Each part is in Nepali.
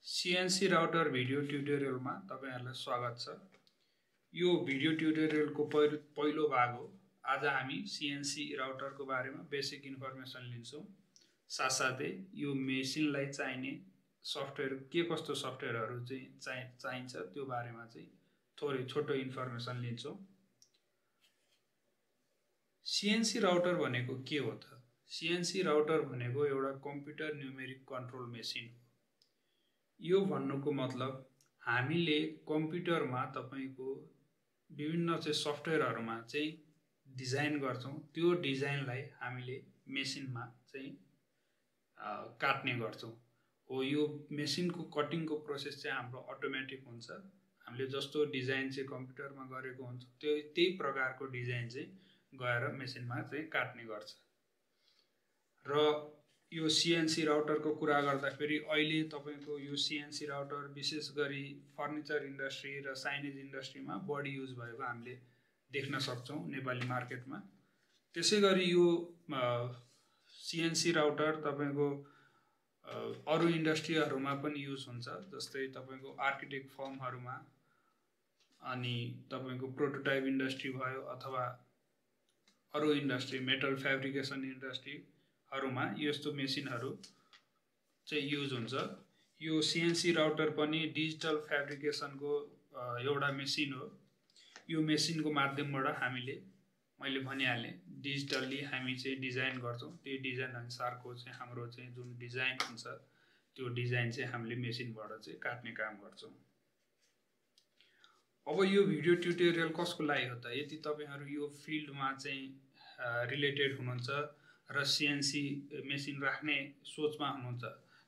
CNC Router भिडियो ट्युटोरियलमा तपाईहरुलाई स्वागत छ। यो भिडियो ट्युटोरियलको पहिलो भाग हो। आज हामी CNC Router को बारेमा बेसिक इन्फर्मेसन लिन्छौं। साथसाथै यो मेसिनलाई चाहिने सफ्टवेयर के कस्तो सफ्टवेयरहरु चाहिँ चाहिन्छ त्यो बारेमा चाहिँ थोरै छोटो इन्फर्मेसन लिन्छौं। CNC Router भनेको के हो त? CNC Router भनेको एउटा कम्प्युटर न्युमेरिक कन्ट्रोल मेसिन हो। यो भन्नुको मतलब हामीले कम्प्युटरमा तपाईको विभिन्न चाहिँ सफ्टवेयरहरुमा चाहिँ डिजाइन गर्छौं। त्यो डिजाइनलाई हामीले मेसिनमा चाहिँ काट्ने गर्छौं। हो यो मेसिनको कटिङको प्रोसेस चाहिँ हाम्रो अटोमेटिक हुन्छ। हामीले जस्तो डिजाइन चाहिँ कम्प्युटरमा गरेको हुन्छ त्यही प्रकारको डिजाइन चाहिँ गएर मेसिनमा चाहिँ काट्ने गर्छ। र यो CNC Router को कुरा गर्दाखेरि अहिले तपाईको यो CNC Router विशेष गरी फर्निचर इन्डस्ट्री र साइनेज इन्डस्ट्रीमा बढी युज भएको हामीले देख्न सक्छौं नेपाली मार्केटमा। त्यसैगरी यो CNC Router तपाईको अरु इन्डस्ट्रीहरुमा पनि युज हुन्छ। जस्तै तपाईको आर्किटेक्ट फर्महरुमा अनि तपाईको प्रोटोटाइप इन्डस्ट्री भयो अथवा अरु इन्डस्ट्री मेटल फ्याब्रिकेसन इन्डस्ट्री हरुमा यस्तो मेसिनहरु चाहिँ युज हुन्छ। यो CNC Router पनि डिजिटल फ्याब्रिकेसनको एउटा मेसिन हो। यो मेसिनको माध्यमबाट हामीले मैले भनिहाले डिजिटली हामी चाहिँ डिजाइन गर्छौं। त्यो डिजाइन अनुसारको चाहिँ हाम्रो चाहिँ जुन डिजाइन हुन्छ त्यो डिजाइन चाहिँ हामीले मेसिनबाट चाहिँ काट्ने काम गर्छौं। अब यो भिडियो ट्युटोरियल कसको लागि हो त? यदि तपाईहरु यो फिल्डमा चाहिँ रिलेटेड हुनुहुन्छ र CNC मेसिन राख्ने सोचमा हुनुहुन्छ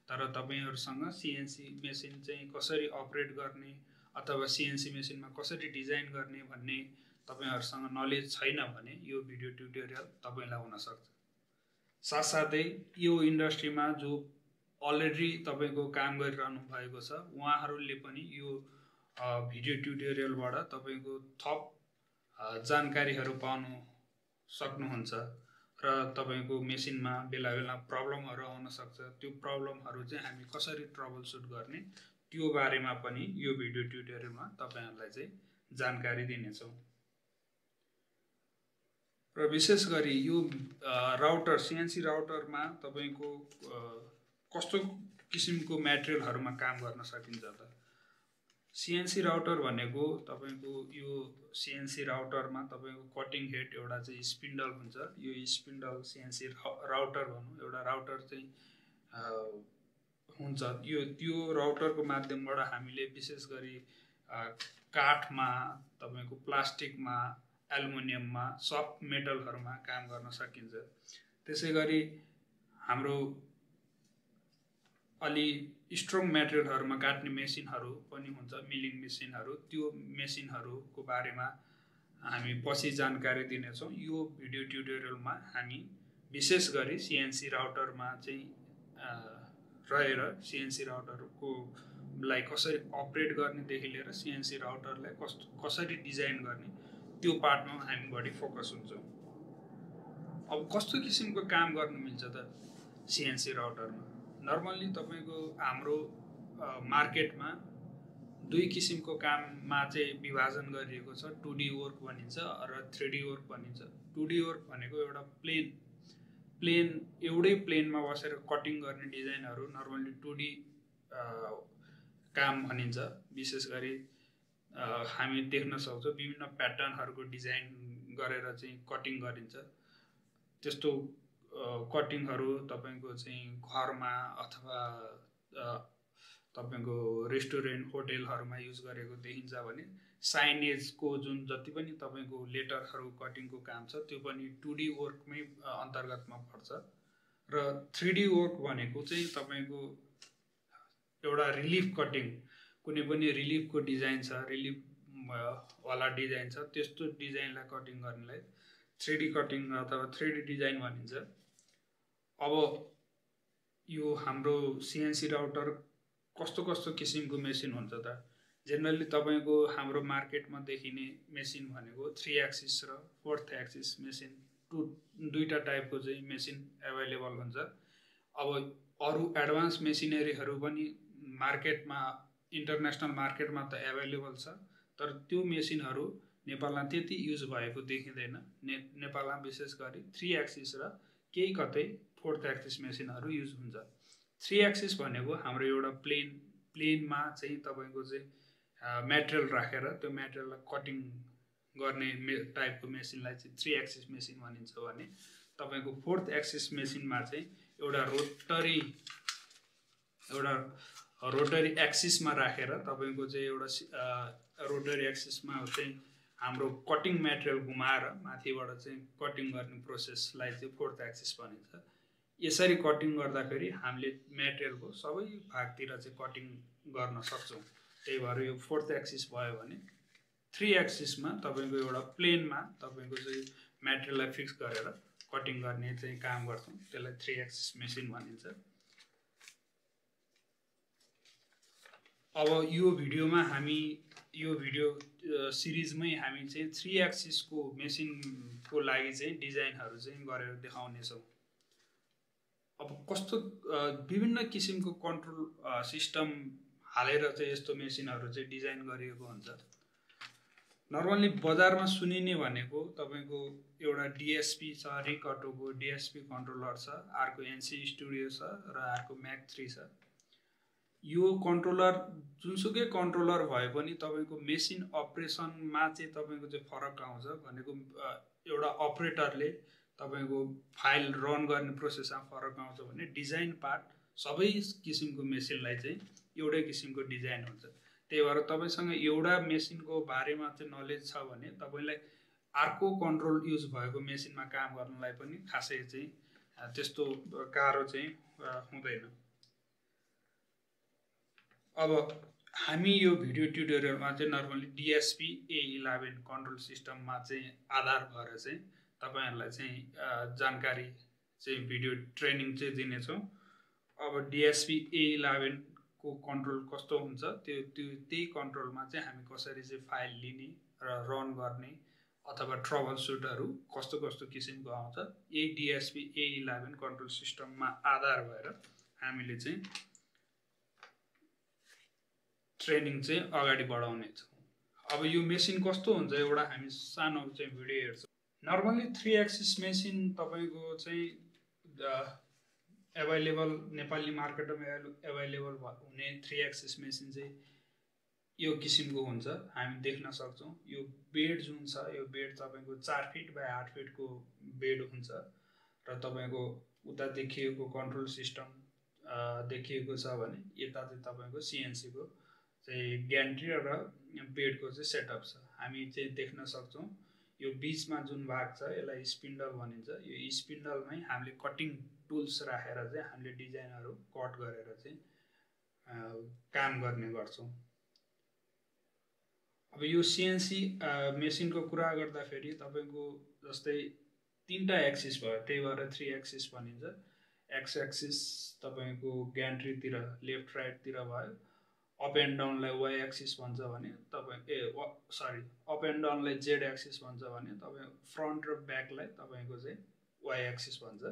तर तपाईहरुसँग CNC मेसिन चाहिँ कसरी अपरेट गर्ने अथवा CNC मेसिनमा कसरी डिजाइन गर्ने भन्ने तपाईहरुसँग नलेज छैन भने यो भिडियो ट्युटोरियल तपाईलाई हुन सक्छ। साथसाथै यो इन्डस्ट्रीमा जो अलरेडी तपाईको काम गरिरहनु भएको छ उहाँहरुले पनि यो भिडियो ट्युटोरियलबाट तपाईको थप जानकारीहरु पाउन सक्नुहुन्छ र तपाईको मेसिनमा बेला प्रब्लमहरु आउन सक्छ। त्यो प्रब्लमहरु चाहिँ हामी कसरी ट्रबल सुट गर्ने त्यो बारेमा पनि यो भिडियो ट्युटोरियलमा तपाईहरुलाई चाहिँ जानकारी दिनेछौं। र विशेष गरी यो राउटर CNC Router मा तपाईको कस्तो किसिमको मटेरियलहरुमा काम गर्न सकिन्छ त? CNC Router भनेको तपाईको यो CNC Router मा तपाईको कटिङ हेड एउटा चाहिँ स्पिन्डल हुन्छ। यो स्पिन्डल CNC Router भनौं एउटा राउटर चाहिँ हुन्छ। यो त्यो राउटरको माध्यमबाट हामीले विशेष गरी काठमा तपाईको प्लास्टिकमा एल्युमिनियममा सफ्ट मेटलहरुमा काम गर्न सकिन्छ। त्यसैगरी हाम्रो अलि स्ट्रङ मटेरियलहरुमा काट्ने मेसिनहरु पनि हुन्छ, मिलिङ मेसिनहरु। त्यो मेसिनहरुको बारेमा हामी पछि जानकारी दिनेछौं। यो भिडियो ट्युटोरियलमा हामी विशेष गरी CNC Router मा चाहिँ रहेर CNC Router को लाई कसरी अपरेट गर्ने देखि लिएर CNC Router लाई कसरी डिजाइन गर्ने त्यो पार्टमा हामी बढी फोकस हुन्छौं। अब कस्तो किसिमको काम गर्न मिल्छ त CNC Router मा? नर्मली तपाईको हाम्रो मार्केटमा दुई किसिमको काममा चाहिँ विभाजन गरिएको छ। 2D वर्क भनिन्छ र 3D वर्क भनिन्छ। 2D वर्क भनेको एउटा प्लेन एउटै प्लेनमा बसेर कटिङ गर्ने डिजाइनहरु नर्मली 2D काम भनिन्छ। विशेष गरी हामी देख्न सक्छौं विभिन्न प्याटर्नहरुको डिजाइन गरेर चाहिँ कटिङ गरिन्छ। त्यस्तो कटिङहरु तपाईको चाहिँ घरमा अथवा तपाईको रेस्टुरेन्ट होटलहरुमा युज गरेको देखिन्छ भने साइनेजको जुन जति पनि तपाईको लेटरहरु कटिङको काम छ त्यो पनि 2D वर्कमै अन्तर्गतमा पर्छ। र 3D वर्क भनेको चाहिँ तपाईको एउटा रिलिफ कटिङ कुनै पनि रिलिफको डिजाइन छ, रिलिफ वाला डिजाइन छ, त्यस्तो डिजाइनलाई कटिङ गर्नलाई 3D कटिङ अथवा 3D डिजाइन भनिन्छ। अब यो हाम्रो CNC Router कस्तो किसिमको मेसिन हुन्छ त? जनरली तपाईको हाम्रो मार्केटमा देखिने मेसिन भनेको 3 एक्सिस र 4th एक्सिस मेसिन दुईटा टाइपको चाहिँ मेसिन अवेलेबल हुन्छ। अब अरु एडभान्स मेसिनरीहरु पनि मार्केटमा इन्टरनेसनल मार्केटमा त एभाइलेबल छ, तर त्यो मेसिनहरू नेपालमा त्यति युज भएको देखिँदैन। नेपालमा विशेष गरी 3 एक्सिस र केही कतै 4th एक्सिस मेसिनहरू युज हुन्छ। 3 एक्सिस भनेको हाम्रो एउटा प्लेनमा चाहिँ तपाईको चाहिँ मेटेरियल राखेर त्यो मेटेरियललाई कटिङ गर्ने टाइपको मेसिनलाई चाहिँ 3 एक्सिस मेसिन भनिन्छ भने तपाईको 4th एक्सिस मेसिनमा चाहिँ एउटा रोटरी एक्सिसमा राखेर तपाईको चाहिँ एउटा रोटरी एक्सिसमा चाहिँ हाम्रो कटिङ मेटेरियल घुमाएर माथिबाट चाहिँ कटिङ गर्ने प्रोसेसलाई चाहिँ 4th एक्सिस भनिन्छ। यसरी कटिङ गर्दाखेरि हामीले मेटेरियलको सबै भागतिर चाहिँ कटिङ गर्न सक्छौं। त्यही भएर यो 4th एक्सिस भयो भने 3 एक्सिसमा तपाईको एउटा प्लेनमा तपाईको चाहिँ मेटेरियललाई फिक्स गरेर कटिङ गर्ने चाहिँ काम गर्छौं। त्यसलाई 3 एक्सिस मेसिन भनिन्छ। अब यो भिडियोमा हामी यो भिडियो सिरिजमै हामी चाहिँ 3 एक्सिसको मेसिनको लागि चाहिँ डिजाइनहरू चाहिँ गरेर देखाउने छौं। अब कस्तो विभिन्न किसिमको कन्ट्रोल सिस्टम हालेर चाहिँ यस्तो मेसिनहरू चाहिँ डिजाइन गरिएको हुन्छ। नर्मली बजारमा सुनिने भनेको तपाईको एउटा डिएसपी छ, रिकटोको डिएसपी कन्ट्रोलर छ, अर्को एनसी स्टुडियो छ र अर्को म्याक 3 छ। यो कन्ट्रोलर जुनसुकै कन्ट्रोलर भए पनि तपाईको मेसिन अपरेसनमा चाहिँ तपाईको चाहिँ फरक आउँछ। भनेको एउटा अपरेटरले तपाईको फाइल रन गर्ने प्रोसेसमा फरक आउँछ भने डिजाइन पार्ट सबै किसिमको मेसिनलाई चाहिँ एउटै किसिमको डिजाइन हुन्छ। त्यही भएर तपाईसँग एउटा मेसिनको बारेमा चाहिँ नलेज छ भने तपाईलाई अर्को कन्ट्रोल युज भएको मेसिनमा काम गर्नलाई पनि खासै चाहिँ त्यस्तो गाह्रो चाहिँ हुँदैन। अब हामी यो भिडियो ट्युटोरियलमा चाहिँ नर्मली डिएसपी A11 कन्ट्रोल सिस्टममा चाहिँ आधार भएर चाहिँ तपाईहरुलाई चाहिँ जानकारी चाहिँ भिडियो ट्रेनिङ चाहिँ दिनेछौं। अब डिएसपी A11 को कन्ट्रोल कस्तो हुन्छ त्यही कन्ट्रोलमा चाहिँ हामी कसरी चाहिँ फाइल लिने र रन गर्ने अथवा ट्रबल सुटहरु कस्तो कस्तो किसिमको आउँछ यही डिएसपी A11 कन्ट्रोल सिस्टममा आधार भएर हामीले चाहिँ ट्रेनिङ चाहिँ अगाडि बढाउने छौं। अब यो मेसिन कस्तो हुन्छ एउटा हामी सानो चाहिँ भिडियो हेर्छौं। नर्मली 3 एक्सिस मेसिन तपाईको चाहिँ अवेलेबल नेपाली मार्केटमा अवेलेबल हुने 3 एक्सिस मेसिन चाहिँ यो किसिमको हुन्छ। हामी देख्न सक्छौं यो बेड जुन छ यो बेड तपाईको 4 फिट बाइ 8 फिट को बेड हुन्छ र तपाईको उता देखिएको कन्ट्रोल सिस्टम देखिएको छ भने यता चाहिँ तपाईको सीएनसी को चाहिँ ग्यान्ट्री र बेडको चाहिँ सेटअप छ। हामी चाहिँ देख्न सक्छौं यो बीचमा जुन भाग छ यसलाई स्पिन्डल भनिन्छ। यो स्पिन्डलमै हामीले कटिङ टुल्स राखेर चाहिँ हामीले डिजाइनहरु कट गरेर चाहिँ काम गर्ने गर्छौं। अब यो सीएनसी मेसिनको कुरा गर्दा फेरि तपाईको जस्तै 3टा एक्सिस भयो त्यही भएर 3 एक्सिस भनिन्छ। एक्स एक्सिस तपाईको ग्यान्ट्री तिर लेफ्ट राइट तिर भयो। अप एन्ड डाउन लाई वाइ एक्सिस भन्छ भने तपाई अप एन्ड डाउन लाई जेड एक्सिस भन्छ भने तपाई फ्रन्ट र ब्याक लाई तपाईको चाहिँ वाइ एक्सिस भन्छ।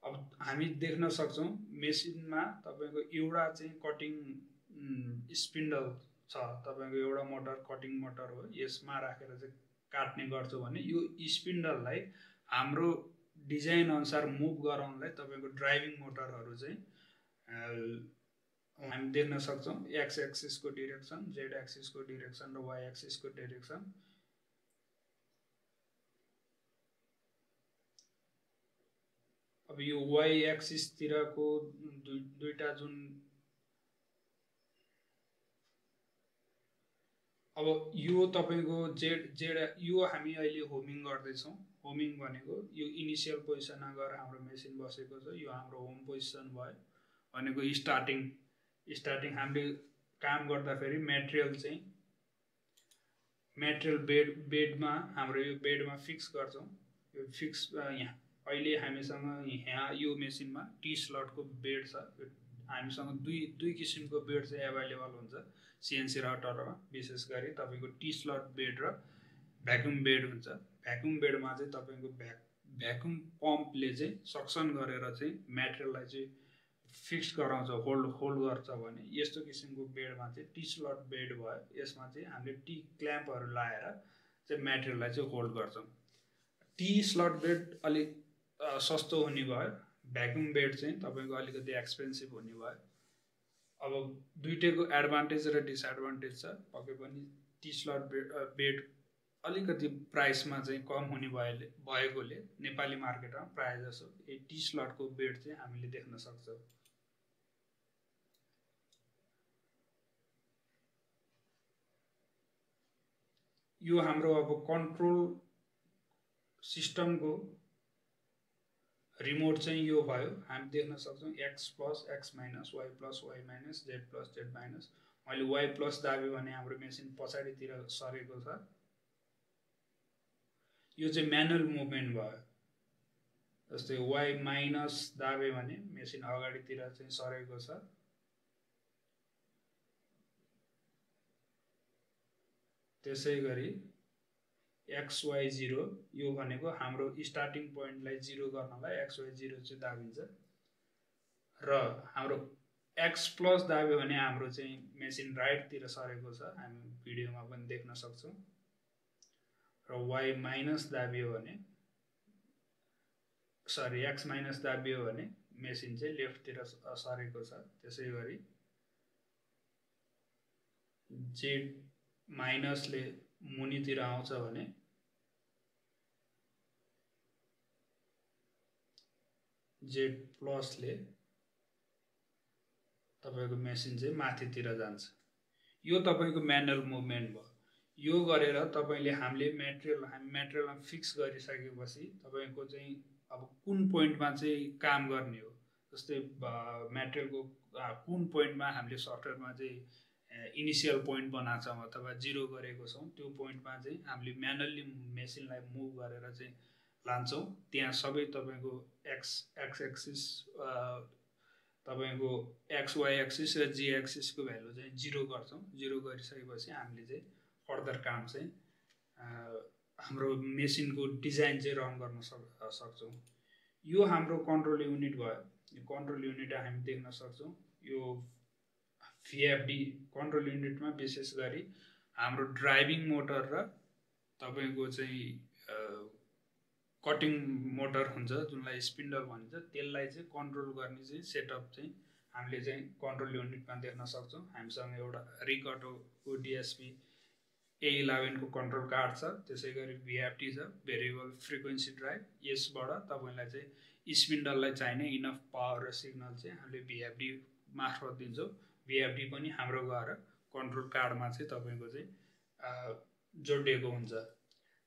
अब हामी देख्न सक्छौं मेसिनमा तपाईको एउटा चाहिँ कटिङ स्पिन्डल छ तपाईको एउटा मोटर कटिङ मोटर हो यसमा राखेर चाहिँ काट्ने गर्छौं भने यो स्पिन्डललाई हाम्रो डिजाइन अनुसार मुभ गराउनलाई तपाईको ड्राइभिङ मोटरहरु चाहिँ हामी देख्न सक्छौं एक्स एक्सिस को डाइरेक्सन जेड एक्सिस को डाइरेक्सन र वाइ एक्सिस को डाइरेक्सन। अब यो वाइ एक्सिस तिरको दुईटा जुन अब यो तपाईको जेड यो हामी अहिले होमिङ गर्दै छौं। होमिङ भनेको यो इनिशियल पोजिसनमा गएर हाम्रो मेसिन बसेको छ। यो हाम्रो होम पोजिसन भयो भनेको स्टार्टिङ हामीले काम गर्दा फेरि मेटेरियल बेडमा हाम्रो यो बेडमा फिक्स गर्छौं। यो फिक्स यहाँ अहिले हामीसँग यहाँ यो मेसिनमा टी स्लटको बेड छ। हामीसँग दुई किसिमको बेड चाहिँ अवेलेबल हुन्छ सीएनसी राउटरमा। विशेष गरी तपाईको टी स्लट बेड र भ्याक्युम बेड हुन्छ। भ्याक्युम बेडमा चाहिँ तपाईको भ्याक्युम पम्पले चाहिँ सक्सन गरेर चाहिँ मेटेरियललाई चाहिँ फिक्स गराउँछ होल्ड गर्छ भने यस्तो किसिमको बेडमा चाहिँ टी स्लट बेड भयो। यसमा चाहिँ हामीले टी क्ल्याम्पहरू लाएर चाहिँ मेटेरियललाई चाहिँ होल्ड गर्छौँ। टी स्लट बेड अलिक सस्तो हुने भयो, भ्याक्युम बेड चाहिँ तपाईँको अलिकति एक्सपेन्सिभ हुने भयो। अब दुईटैको एडभान्टेज र डिसएडभान्टेज छ। पक्कै पनि टी स्लट बेड अलिकति प्राइसमा चाहिँ कम हुने भएकोले नेपाली मार्केटमा प्रायः जसो टी स्लटको बेड चाहिँ हामीले देख्न सक्छौँ। यो हाम्रो अब कन्ट्रोल सिस्टमको रिमोट चाहिँ यो भयो। हामी देख्न सक्छौँ X plus X minus, Y plus Y minus, Z plus Z minus. मैले वाई प्लस दाबेँ भने हाम्रो मेसिन पछाडितिर सरेको छ। यो चाहिँ म्यानुअल मुभमेन्ट भयो। जस्तै वाई माइनस दाबेँ भने मेसिन अगाडितिर चाहिँ सरेको छ। त्यसै गरी XY0 यो भनेको हाम्रो स्टार्टिङ पोइन्टलाई 0 गर्नलाई XY0 चाहिँ दाबिन्छ। र हाम्रो एक्स प्लस दाब्यो भने हाम्रो चाहिँ मेसिन राइटतिर सरेको छ, हामी भिडियोमा पनि देख्न सक्छौँ। र वाई माइनस दाबियो भने एक्स माइनस दाबियो भने मेसिन चाहिँ लेफ्टतिर सरेको छ। त्यसै गरी जेड माइनसले मुनितिर आउँछ भने जेड प्लसले तपाईको मेसिन चाहिँ माथितिर जान्छ। यो तपाईको म्यानुअल मुभमेन्ट भयो। यो गरेर तपाईले हामीले मेटेरियलमा फिक्स गरिसकेपछि तपाईको चाहिँ अब कुन पोइन्टमा चाहिँ काम गर्ने हो। जस्तै मेटेरियलको कुन पोइन्टमा हामीले सफ्टवेयरमा चाहिँ इनिशियल पोइन्ट बनाएको छौँ अथवा 0 गरेको छौँ, त्यो पोइन्टमा चाहिँ हामीले म्यानुअली मेसिनलाई मुभ गरेर चाहिँ लान्छौँ। त्यहाँ सबै तपाईको एक्स एक्सिस तपाईको एक्स वाई एक्सिस र जी एक्सिसको भ्यालु चाहिँ 0 गर्छौँ। 0 गरिसकेपछि हामीले चाहिँ फर्दर काम चाहिँ हाम्रो मेसिनको डिजाइन चाहिँ रन गर्न सक्छौँ। यो हाम्रो कन्ट्रोल युनिट भयो। यो कन्ट्रोल युनिट हामी देख्न सक्छौँ। यो VFD कन्ट्रोल युनिटमा विशेष गरी हाम्रो ड्राइभिङ मोटर र तपाईको चाहिँ कटिङ मोटर हुन्छ जुनलाई स्पिन्डल भनिन्छ, त्यसलाई चाहिँ कन्ट्रोल गर्ने चाहिँ सेटअप चाहिँ हामीले चाहिँ कन्ट्रोल युनिटमा देख्न सक्छौँ। हामीसँग एउटा रिकटोको DSP A11 को कन्ट्रोल कार्ड छ। त्यसै गरी VFD छ, भेरिएबल फ्रिक्वेन्सी ड्राइभ। यसबाट तपाईलाई चाहिँ स्पिन्डललाई चाहिने इनफ पावर र सिग्नल चाहिँ हामीले VFD मार्फत दिन्छौँ। VFD पनि हाम्रो गएर कन्ट्रोल कार्डमा चाहिँ तपाईको चाहिँ जोडिएको हुन्छ।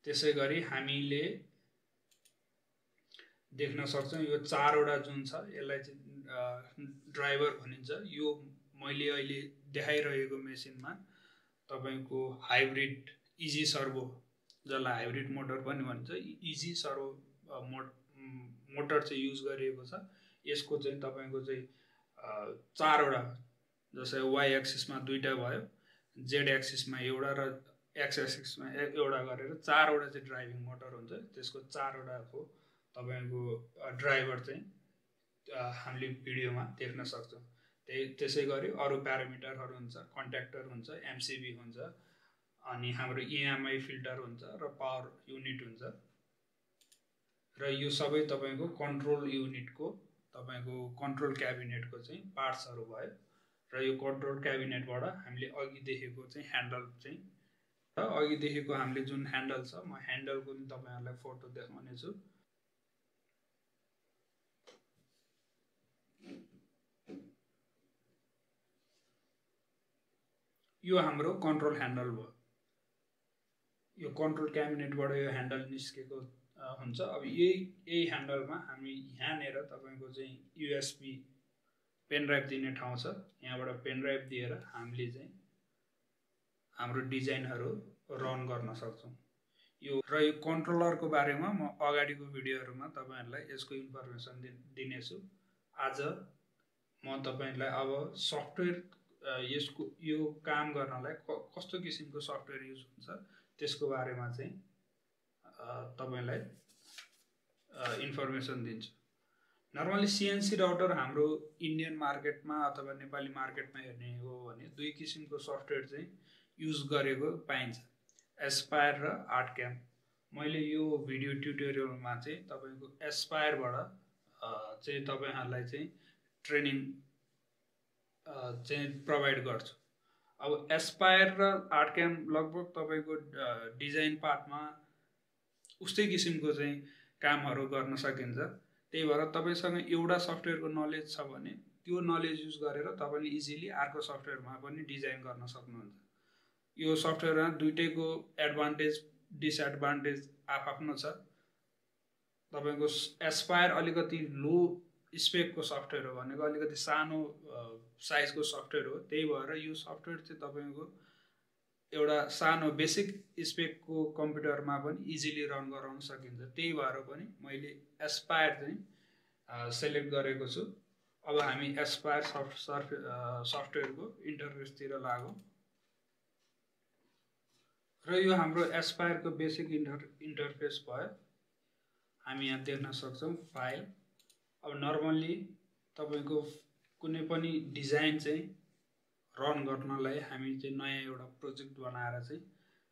त्यसै गरी हामीले देख्न सक्छौँ यो 4 वटा जुन छ यसलाई चाहिँ ड्राइभर भनिन्छ। यो मैले अहिले देखाइरहेको मेसिनमा तपाईको हाइब्रिड इजी सर्भो, जसलाई हाइब्रिड मोटर पनि भनिन्छ, इजी सर्भो मोटर चाहिँ युज गरिएको छ। यसको चाहिँ तपाईको चाहिँ 4 वटा, जस्तै वाई एक्सिसमा 2टा भयो, जेड एक्सिसमा एउटा र एक्स एक्सिसमा एउटा गरेर 4 वटा चाहिँ ड्राइभिङ मोटर हुन्छ। त्यसको 4 वटाको तपाईको ड्राइभर चाहिँ हामीले भिडियोमा देख्न सक्छौँ। त्यसै गरी अरु प्यारामिटरहरू हुन्छ, कन्ट्याक्टर हुन्छ, MCB हुन्छ, अनि हाम्रो EMI फिल्टर हुन्छ र पावर युनिट हुन्छ। र यो सबै तपाईको कन्ट्रोल युनिटको तपाईको कन्ट्रोल क्याबिनेटको चाहिँ पार्ट्सहरू भयो। र यो कन्ट्रोल क्याबिनेटबाट हामीले अघि देखेको चाहिँ ह्यान्डल चाहिँ अघि देखेको हामीले जुन ह्यान्डल छ, म ह्यान्डलको पनि तपाईहरुलाई फोटो देखाउने छु। यो हाम्रो कन्ट्रोल ह्यान्डल भयो। यो कन्ट्रोल क्याबिनेटबाट यो ह्यान्डल निस्केको हुन्छ। अब यही ह्यान्डलमा हामी यहाँनेर तपाईको चाहिँ USB पेन ड्राइभ दिने ठाउँ छ। यहाँबाट पेन ड्राइभ दिएर हामीले चाहिँ हाम्रो डिजाइनहरू रन गर्न सक्छौँ। यो कन्ट्रोलरको बारेमा म अगाडिको भिडियोहरुमा तपाईहरुलाई यसको इन्फर्मेसन दिनेछु। आज म तपाईहरुलाई अब सफ्टवेयर यसको यो काम गर्नलाई कस्तो किसिमको सफ्टवेयर युज हुन्छ त्यसको बारेमा चाहिँ तपाईलाई इन्फर्मेसन दिन्छु। नर्मली CNC राउटर हाम्रो इन्डियन मार्केटमा अथवा नेपाली मार्केटमा हेर्ने हो भने दुई किसिमको सफ्टवेयर चाहिँ युज गरेको पाइन्छ, एस्पायर र आर्टक्याम। मैले यो भिडियो ट्युटोरियलमा चाहिँ तपाईको एस्पायरबाट चाहिँ तपाईहरुलाई चाहिँ ट्रेनिङ चाहिँ प्रोभाइड गर्छु। अब एस्पायर र आर्टक्याम लगभग तपाईको डिजाइन पार्टमा उस्तै किसिमको चाहिँ कामहरु गर्न सकिन्छ। त्यही भएर तपाईसँग एउटा सफ्टवेयरको नलेज छ भने त्यो नलेज युज गरेर तपाईले इजिली अर्को सफ्टवेयरमा पनि डिजाइन गर्न सक्नुहुन्छ। यो सफ्टवेयरमा दुईटैको एडभान्टेज डिसएडभान्टेज आफ्नो छ। तपाईको एस्पायर अलिकति लो स्पेकको सफ्टवेयर हो भनेको अलिकति सानो साइजको सफ्टवेयर हो। त्यही भएर यो सफ्टवेयर चाहिँ तपाईको एउटा सानो बेसिक स्पेकको कम्प्युटरमा पनि इजिली रन गराउन सकिन्छ। त्यही भएर पनि मैले एस्पायर चाहिँ सेलेक्ट गरेको छु। अब हामी एस्पायर सफ्टवेयरको इन्टरफेसतिर लागौं र यो हाम्रो एस्पायरको बेसिक इन्टरफेस भयो। हामी यहाँ देख्न सक्छौं फाइल। अब नर्मली तपाईको कुनै पनि डिजाइन चाहिँ रन गर्नलाई हामी चाहिँ नयाँ एउटा प्रोजेक्ट बनाएर चाहिँ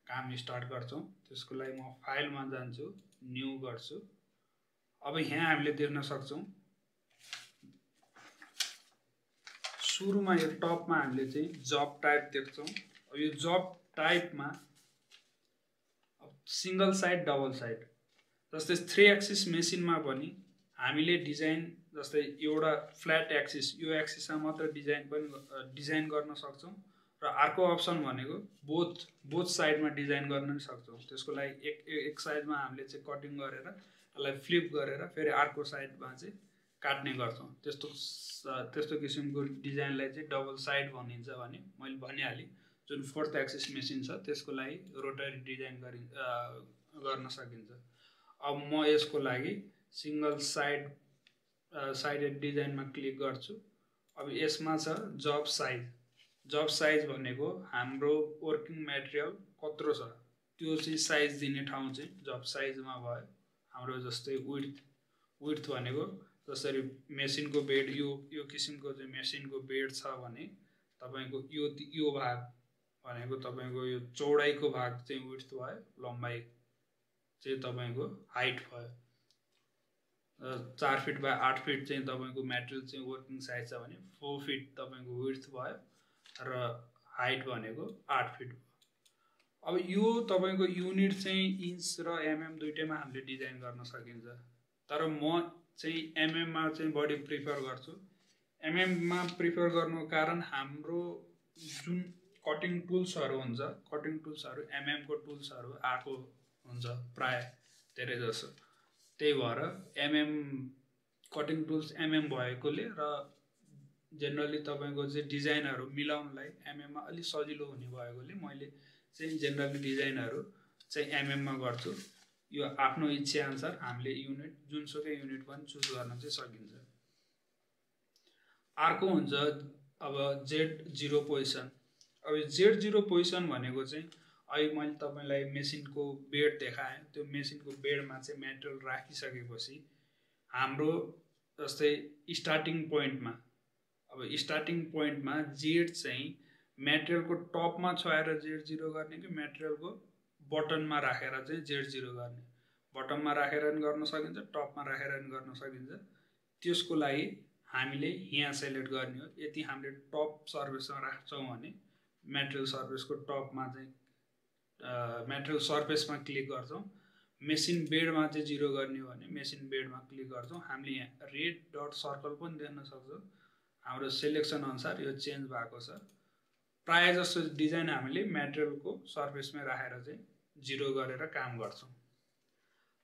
काम स्टार्ट गर्छौं। त्यसको लागि म फाइलमा जान्छु, न्यू गर्छु। अब यहाँ हामीले देख्न सक्छौं सुरुमा यो टपमा हामीले चाहिँ जब टाइप देख्छौं। अब यो जब टाइपमा सिंगल साइड डबल साइड जस्तै 3 एक्सिस मेसिनमा पनि हामीले डिजाइन जस्तै एउटा फ्ल्याट एक्सिस यो एक्सिसमा मात्र डिजाइन गर्न सक्छौं र अर्को अप्सन भनेको बोथ साइडमा डिजाइन गर्न पनि सक्छौं। त्यसको लागि एक साइडमा हामीले चाहिँ कटिङ गरेर यसलाई फ्लिप गरेर फेरि अर्को साइडमा चाहिँ काट्ने गर्छौं। त्यस्तो किसिमको डिजाइनलाई चाहिँ डबल साइड भनिन्छ भने मैले भनिहालेँ। जुन 4th एक्सिस मेसिन छ त्यसको लागि रोटरी डिजाइन गर्न सकिन्छ। अब म यसको लागि सिंगल साइडेड डिजाइनमा क्लिक गर्छु। अब यसमा छ जब साइज। जब साइज भनेको हाम्रो वर्किङ मटेरियल कत्रो छ त्यो चाहिँ साइज दिने ठाउँ चाहिँ जब साइजमा भयो। हाम्रो जस्तै विड्थ भनेको जसरी मेसिनको बेड यो किसिमको चाहिँ मेसिनको बेड छ भने तपाईको यो भाग भनेको तपाईको यो चौडाइको भाग चाहिँ विड्थ भयो, लम्बाइ चाहिँ तपाईको हाइट भयो। 4 फिट बाइ 8 फिट चाहिँ तपाईको मटेरियल चाहिँ वर्किङ साइज छ भने 4 फिट तपाईको विड्थ भयो र हाइट भनेको 8 फिट भयो। अब यो तपाईको युनिट चाहिँ इन्च र एमएम दुईटैमा हामीले डिजाइन गर्न सकिन्छ। तर म चाहिँ एमएम मा चाहिँ बढी प्रिफर गर्छु। एमएम मा प्रिफर गर्नुको कारण हाम्रो जुन कटिङ टुल्सहरु हुन्छ, कटिङ टुल्सहरु एमएम को टुल्सहरु आको हुन्छ प्राय धेरै जसो। त्यही भएर एमएम कटिङ टुल्स एमएम भएकोले र जनरली तपाईको चाहिँ डिजाइनहरु मिलाउनलाई एमएम मा अलि सजिलो हुने भएकोले मैले चाहिँ जनरली डिजाइनहरु चाहिँ एमएम मा गर्छु। यो आफ्नो इच्छा अनुसार हामीले युनिट जुनसुकै युनिट पनि चुज गर्न चाहिँ सकिन्छ। अर्को हुन्छ अब Z0 पोजिसन। अब Z0 पोजिसन भनेको चाहिँ अहिले मैले तपाईलाई मेसिनको बेड देखाएँ। त्यो मेसिनको बेडमा चाहिँ मटेरियल राखिसकेपछि हाम्रो जस्तै स्टार्टिङ पोइन्टमा Z चाहिँ मटेरियलको टपमा छोएर Z0 गर्ने कि मटेरियलको बटनमा राखेर चाहिँ Z0 गर्ने। बटनमा राखेर पनि गर्न सकिन्छ, टपमा राखेर पनि गर्न सकिन्छ। त्यसको लागि हामीले यहाँ सिलेक्ट गर्ने हो। यदि हामीले टप सर्फेसमा राख्छौं भने मटेरियल सर्फेसको टपमा चाहिँ मटेरियल सर्फेसमा क्लिक गर्छौं। मेसिन बेडमा चाहिँ 0 गर्ने हो भने मेसिन बेडमा क्लिक गर्छौं। हामीले यहाँ रेड डट सर्कल पनि देख्न सक्छौं। हाम्रो सिलेक्सन अनुसार यो चेन्ज भएको छ। प्राय जसो डिजाइन हामीले मटेरियलको सर्फेसमै राखेर चाहिँ 0 गरेर काम गर्छौं।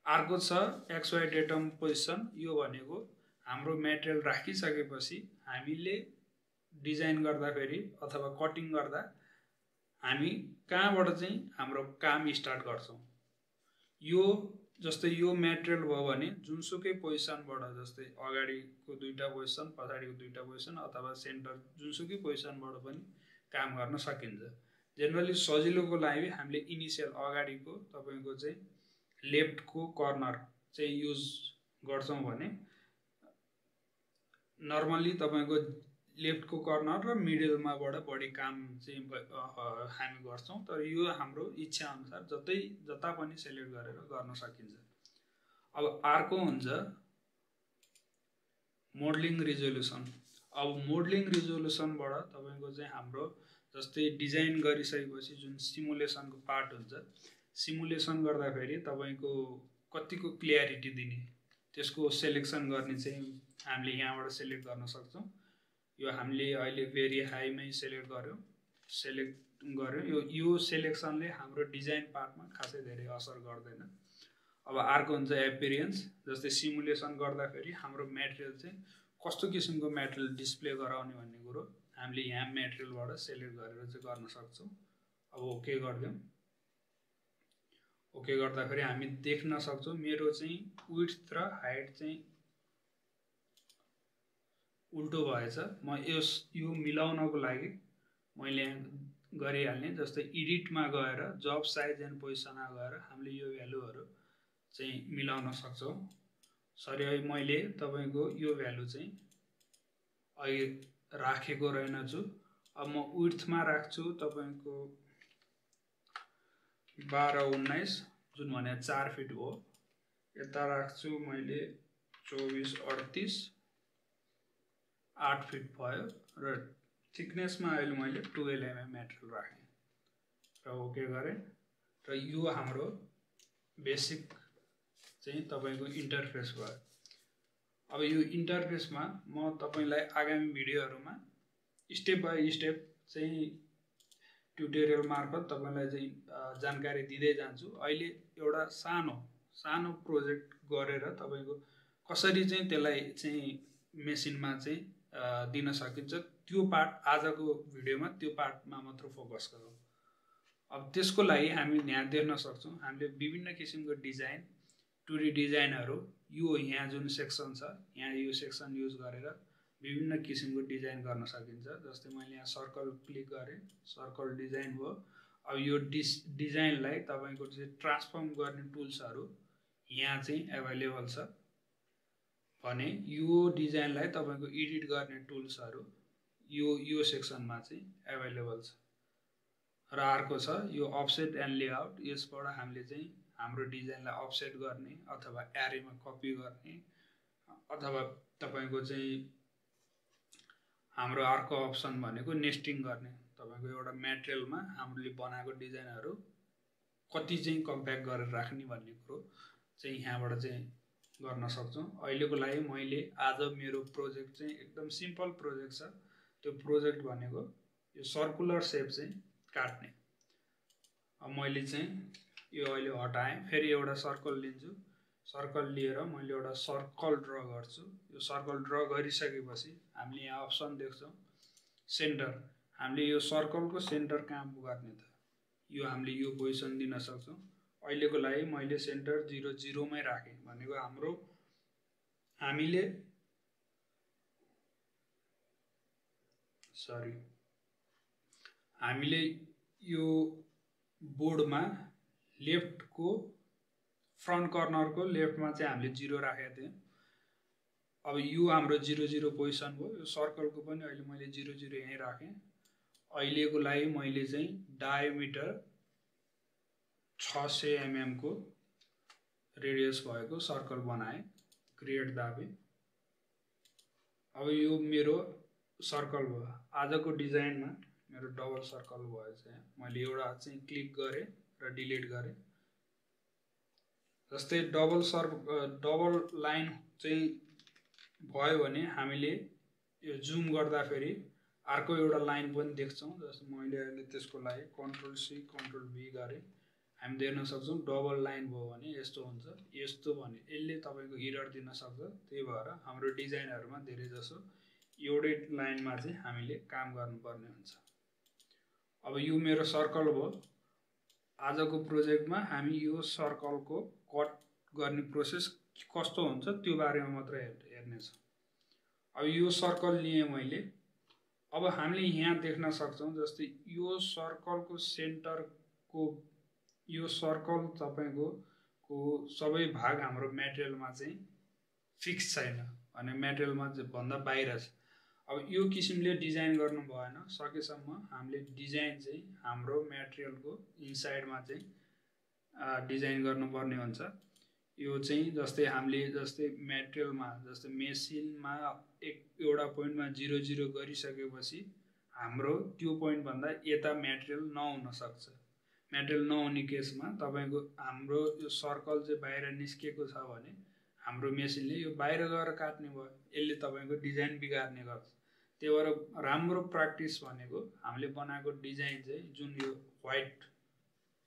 अर्को छ XY डेटम पोजिसन। यो भनेको हाम्रो मटेरियल राखिसकेपछि हामीले डिजाइन गर्दाखेरि अथवा कटिङ गर्दा हामी कहाँबाट चाहिँ हाम्रो काम स्टार्ट गर्छौं। यो जस्तै यो मटेरियल भयो भने जुनसुकै पोजिसनबाट जस्तै अगाडिको दुईटा पोजिसन, पछाडिको दुईटा पोजिसन अथवा सेन्टर जुनसुकै पोजिसनबाट पनि काम गर्न सकिन्छ। जनरली सजिलोको लागि हामीले इनिशियल अगाडिको तपाईको चाहिँ लेफ्टको कर्नर चाहिँ युज गर्छौं भने नर्मली तपाईको लेफ्टको कर्नर र मिडलमाबाट बढी काम चाहिँ हामी गर्छौं, तर यो हाम्रो इच्छा अनुसार जता पनि सिलेक्ट गरेर गर्न सकिन्छ। अब अर्को हुन्छ मोडलिङ रिजोल्युसन। अब मोडलिङ रिजोल्युसनबाट तपाईको चाहिँ हाम्रो जस्तै डिजाइन गरिसकेपछि जुन सिमुलेसनको पार्ट हुन्छ, सिमुलेसन गर्दाखेरि तपाईको कतिको क्ल्यारिटी दिने त्यसको सिलेक्सन गर्ने चाहिँ हामीले यहाँबाट सिलेक्ट गर्न सक्छौं। यो हामीले अहिले भेरी हाईमै सिलेक्ट गर्यो। यो सिलेक्सनले हाम्रो डिजाइन पार्टमा खासै धेरै असर गर्दैन। अब अर्को हुन्छ एपियरेन्स। जस्तै सिमुलेसन गर्दाखेरि हाम्रो मटेरियल चाहिँ कस्तो किसिमको मटेरियल डिस्प्ले गराउने भन्ने कुरो हामीले यहाँ मटेरियलबाट सिलेक्ट गरेर चाहिँ गर्न सक्छौं। अब ओके गर्दियौं। ओके गर्दाखेरि हामी देख्न सक्छौं मेरो चाहिँ विड्थ र हाइट चाहिँ उल्टो भएछ। म यो मिलाउनको लागि मैले गरिहाल्ने। जस्तै एडिटमा गएर जब साइज एन्ड पोजिसनमा गएर हामीले यो भ्यालुहरु चाहिँ मिलाउन सक्छौं। सरी, अहिले मैले तपाईको यो भ्यालु चाहिँ अहिले राखेको रहेनछु। अब म विड्थमा राख्छु तपाईको 12-19 जुन भने 4 फिट हो। यता राख्छु मैले 24-38 8 फिट भयो र थिकनेसमा अहिले मैले 12 mm मटेरियल राखे र ओके गरे र यो हाम्रो बेसिक चाहिँ तपाईको इन्टरफेस भयो। अब यो इन्टरफेसमा म तपाईलाई आगामी भिडियोहरुमा स्टेप बाइ स्टेप चाहिँ ट्युटोरियल मार्फत तपाईलाई चाहिँ जानकारी दिँदै जान्छु। अहिले एउटा सानो प्रोजेक्ट गरेर तपाईको कसरी चाहिँ त्यसलाई चाहिँ मेसिनमा चाहिँ दिन सकिन्छ त्यो पार्ट आजको भिडियोमा त्यो पार्टमा मात्र फोकस गरौँ। अब त्यसको लागि हामी यहाँ देख्न सक्छौं हामीले विभिन्न किसिमको डिजाइन 2D डिजाइनहरु यो यहाँ जुन सेक्सन छ यहाँ यो सेक्सन युज गरेर विभिन्न किसिमको डिजाइन गर्न सकिन्छ। जस्तै मैले यहाँ सर्कल क्लिक गरे, सर्कल डिजाइन भयो। अब यो डिजाइनलाई तपाईको चाहिँ ट्रान्सफर्म गर्ने टुल्सहरु यहाँ चाहिँ अवेलेबल छ भने यो डिजाइनलाई तपाईको एडिट गर्ने टुल्सहरु यो सेक्सनमा चाहिँ अवेलेबल छ। र अर्को छ यो अफसेट एन्ड लेआउट। यसबाट हामीले चाहिँ हाम्रो डिजाइनलाई अफसेट गर्ने अथवा एरेमा कपी गर्ने अथवा तपाईको चाहिँ हाम्रो अर्को अप्सन भनेको नेस्टिङ गर्ने। तपाईको एउटा मटेरियलमा हामीले बनाएको डिजाइनहरु कति चाहिँ कम्प्याक्ट गरेर राख्ने भन्ने कुरो चाहिँ यहाँबाट चाहिँ गर्न सक्छौं। अहिलेको लागि मैले आज मेरो प्रोजेक्ट चाहिँ एकदम सिम्पल प्रोजेक्ट छ। त्यो प्रोजेक्ट भनेको यो सर्कुलर शेप चाहिँ काट्ने। अब मैले चाहिँ यो अहिले हटाएँ, फेरि एउटा सर्कल लिन्छु। सर्कल लिएर मैले एउटा सर्कल ड्रा गर्छु। यो सर्कल ड्रा गरिसकेपछि हामीले यहाँ अप्सन देख्छौं सेन्टर। हामीले यो सर्कलको सेन्टर कहाँ गर्ने त यो हामीले यो पोजिसन दिन सक्छौं। अहिलेको लागि मैले सेन्टर 0 0 मै राखे भनेको हामीले यो बोर्डमा लेफ्टको फ्रन्ट कर्नरको लेफ्टमा चाहिँ हामीले 0 राखेका थियौं। अब यो हाम्रो 0 0 पोजिसन भयो। यो सर्कलको पनि अहिले मैले 0 0 यही राखे। अहिलेको लागि मैले चाहिँ डायमिटर 600 mm को रेडियस भएको सर्कल बनाए, क्रिएट दाबे। अब यो मेरो सर्कल भयो। आजको डिजाइनमा मेरो डबल सर्कल भयो चाहिँ मैले एउटा चाहिँ क्लिक गरे र डिलिट गरे। जस्तै डबल लाइन चाहिँ भयो भने हामीले यो जुम गर्दाखेरि अर्को एउटा लाइन पनि देख्छौं। जस्तै मैले अहिले त्यसको लागि कन्ट्रोल सी कन्ट्रोल भी गरे। हामी देख्न सक्छौं डबल लाइन भयो भने यस्तो हुन्छ। यस्तो भने यसले तपाईको एरर दिन सक्छ। त्यही भएर हाम्रो डिजाइनहरुमा धेरै जसो एउटै लाइनमा चाहिँ हामीले काम गर्नुपर्ने हुन्छ। अब यो मेरो सर्कल भयो। आजको प्रोजेक्टमा हामी यो सर्कलको कट गर्ने प्रोसेस कस्तो हुन्छ त्यो बारेमा मात्र हेर्ने छ। अब यो सर्कल लिए मैले। अब हामीले यहाँ देख्न सक्छौं जस्तै यो सर्कलको सेन्टरको यो सर्कल तपाईको सबै भाग हाम्रो मटेरियलमा चाहिँ फिक्स छैन। अनि मेटेरियलमा भन्दा बाहिर छ। अब यो किसिमले डिजाइन गर्नु भएन। सकेसम्म हामीले डिजाइन चाहिँ हाम्रो मेटेरियलको इनसाइडमा चाहिँ डिजाइन गर्नुपर्ने हुन्छ। यो चाहिँ जस्तै हामीले जस्तै मेटेरियलमा जस्तै मेसिनमा एउटा पोइन्टमा 0 गरिसकेपछि हाम्रो त्यो पोइन्ट भन्दा यता मेटेरियल नहुन सक्छ। मेटेरियल नहुने केसमा तपाईको हाम्रो यो सर्कल चाहिँ बाहिर निस्केको छ भने हाम्रो मेसिनले यो बाहिर गएर काट्ने भयो, यसले तपाईको डिजाइन बिगार्ने गर्छ। त्यही भएर राम्रो प्र्याक्टिस भनेको हामीले बनाएको डिजाइन चाहिँ जुन यो व्हाइट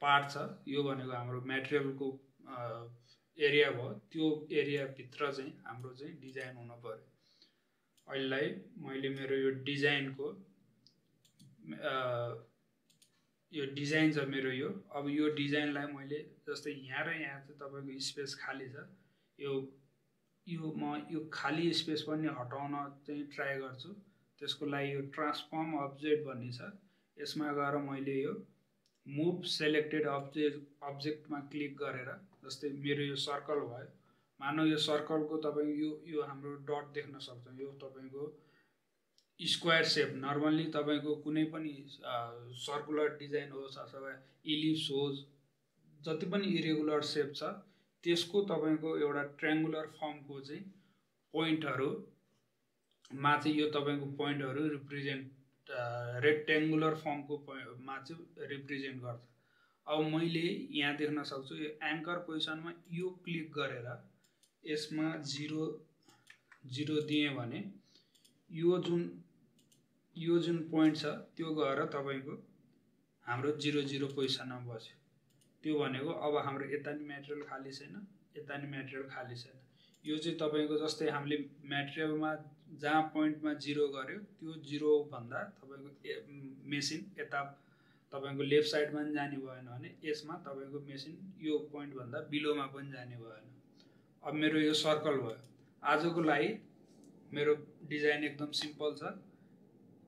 पार्ट छ यो भनेको हाम्रो मेटेरियलको एरिया भयो, त्यो एरिया भित्र चाहिँ हाम्रो चाहिँ डिजाइन हुन पर्यो। अहिलेलाई मैले मेरो यो डिजाइनको यो डिजाइन छ मेरो यो। अब यो डिजाइनलाई मैले जस्तै यहाँ र यहाँ चाहिँ तपाईको स्पेस खाली छ, म यो खाली स्पेस पनि हटाउन चाहिँ ट्राई गर्छु। त्यसको लागि यो ट्रान्सफर्म अब्जेक्ट भन्ने छ, यसमा गएर मैले यो मुभ सेलेक्टेड अब्जेक्टमा क्लिक गरेर जस्तै मेरो यो सर्कल भयो, मानौ यो सर्कलको तपाईको यो हाम्रो डट देख्न सक्छ। यो तपाईको स्क्वायर सेप नर्मल्ली तपाईको कुनै पनि सर्कुलर डिजाइन होस् अथवा इलिप्स होस्, जति पनि इरेगुलर सेप छ त्यसको तपाईको एउटा ट्रायंगुलर फर्मको चाहिँ पोइन्टहरुमा चाहिँ यो तपाईको पोइन्टहरु रिप्रेजेन्ट रेक्टेंगुलर फर्मको मा चाहिँ रिप्रेजेन्ट गर्छ। अब मैले यहाँ देख्न सक्छु यो एंकर पोजिसनमा यो क्लिक गरेर यसमा 0 दिए भने यो जुन पोइन्ट छ त्यो गएर तपाईको हाम्रो 0 पोजिसनमा बस्यो। त्यो भनेको अब हाम्रो यता नि मेटेरियल खाली छैन, यता नि मेटेरियल खाली छैन। यो चाहिँ तपाईको जस्तै हामीले मेटेरियलमा जहाँ पोइन्टमा 0 गर्यो त्यो 0 भन्दा तपाईको मेसिन यता तपाईको लेफ्ट साइडमा पनि जाने भएन भने यसमा तपाईको मेसिन यो पोइन्ट भन्दा बिलोमा पनि जाने भएन। अब मेरो यो सर्कल भयो। आजको लागि मेरो डिजाइन एकदम सिम्पल छ,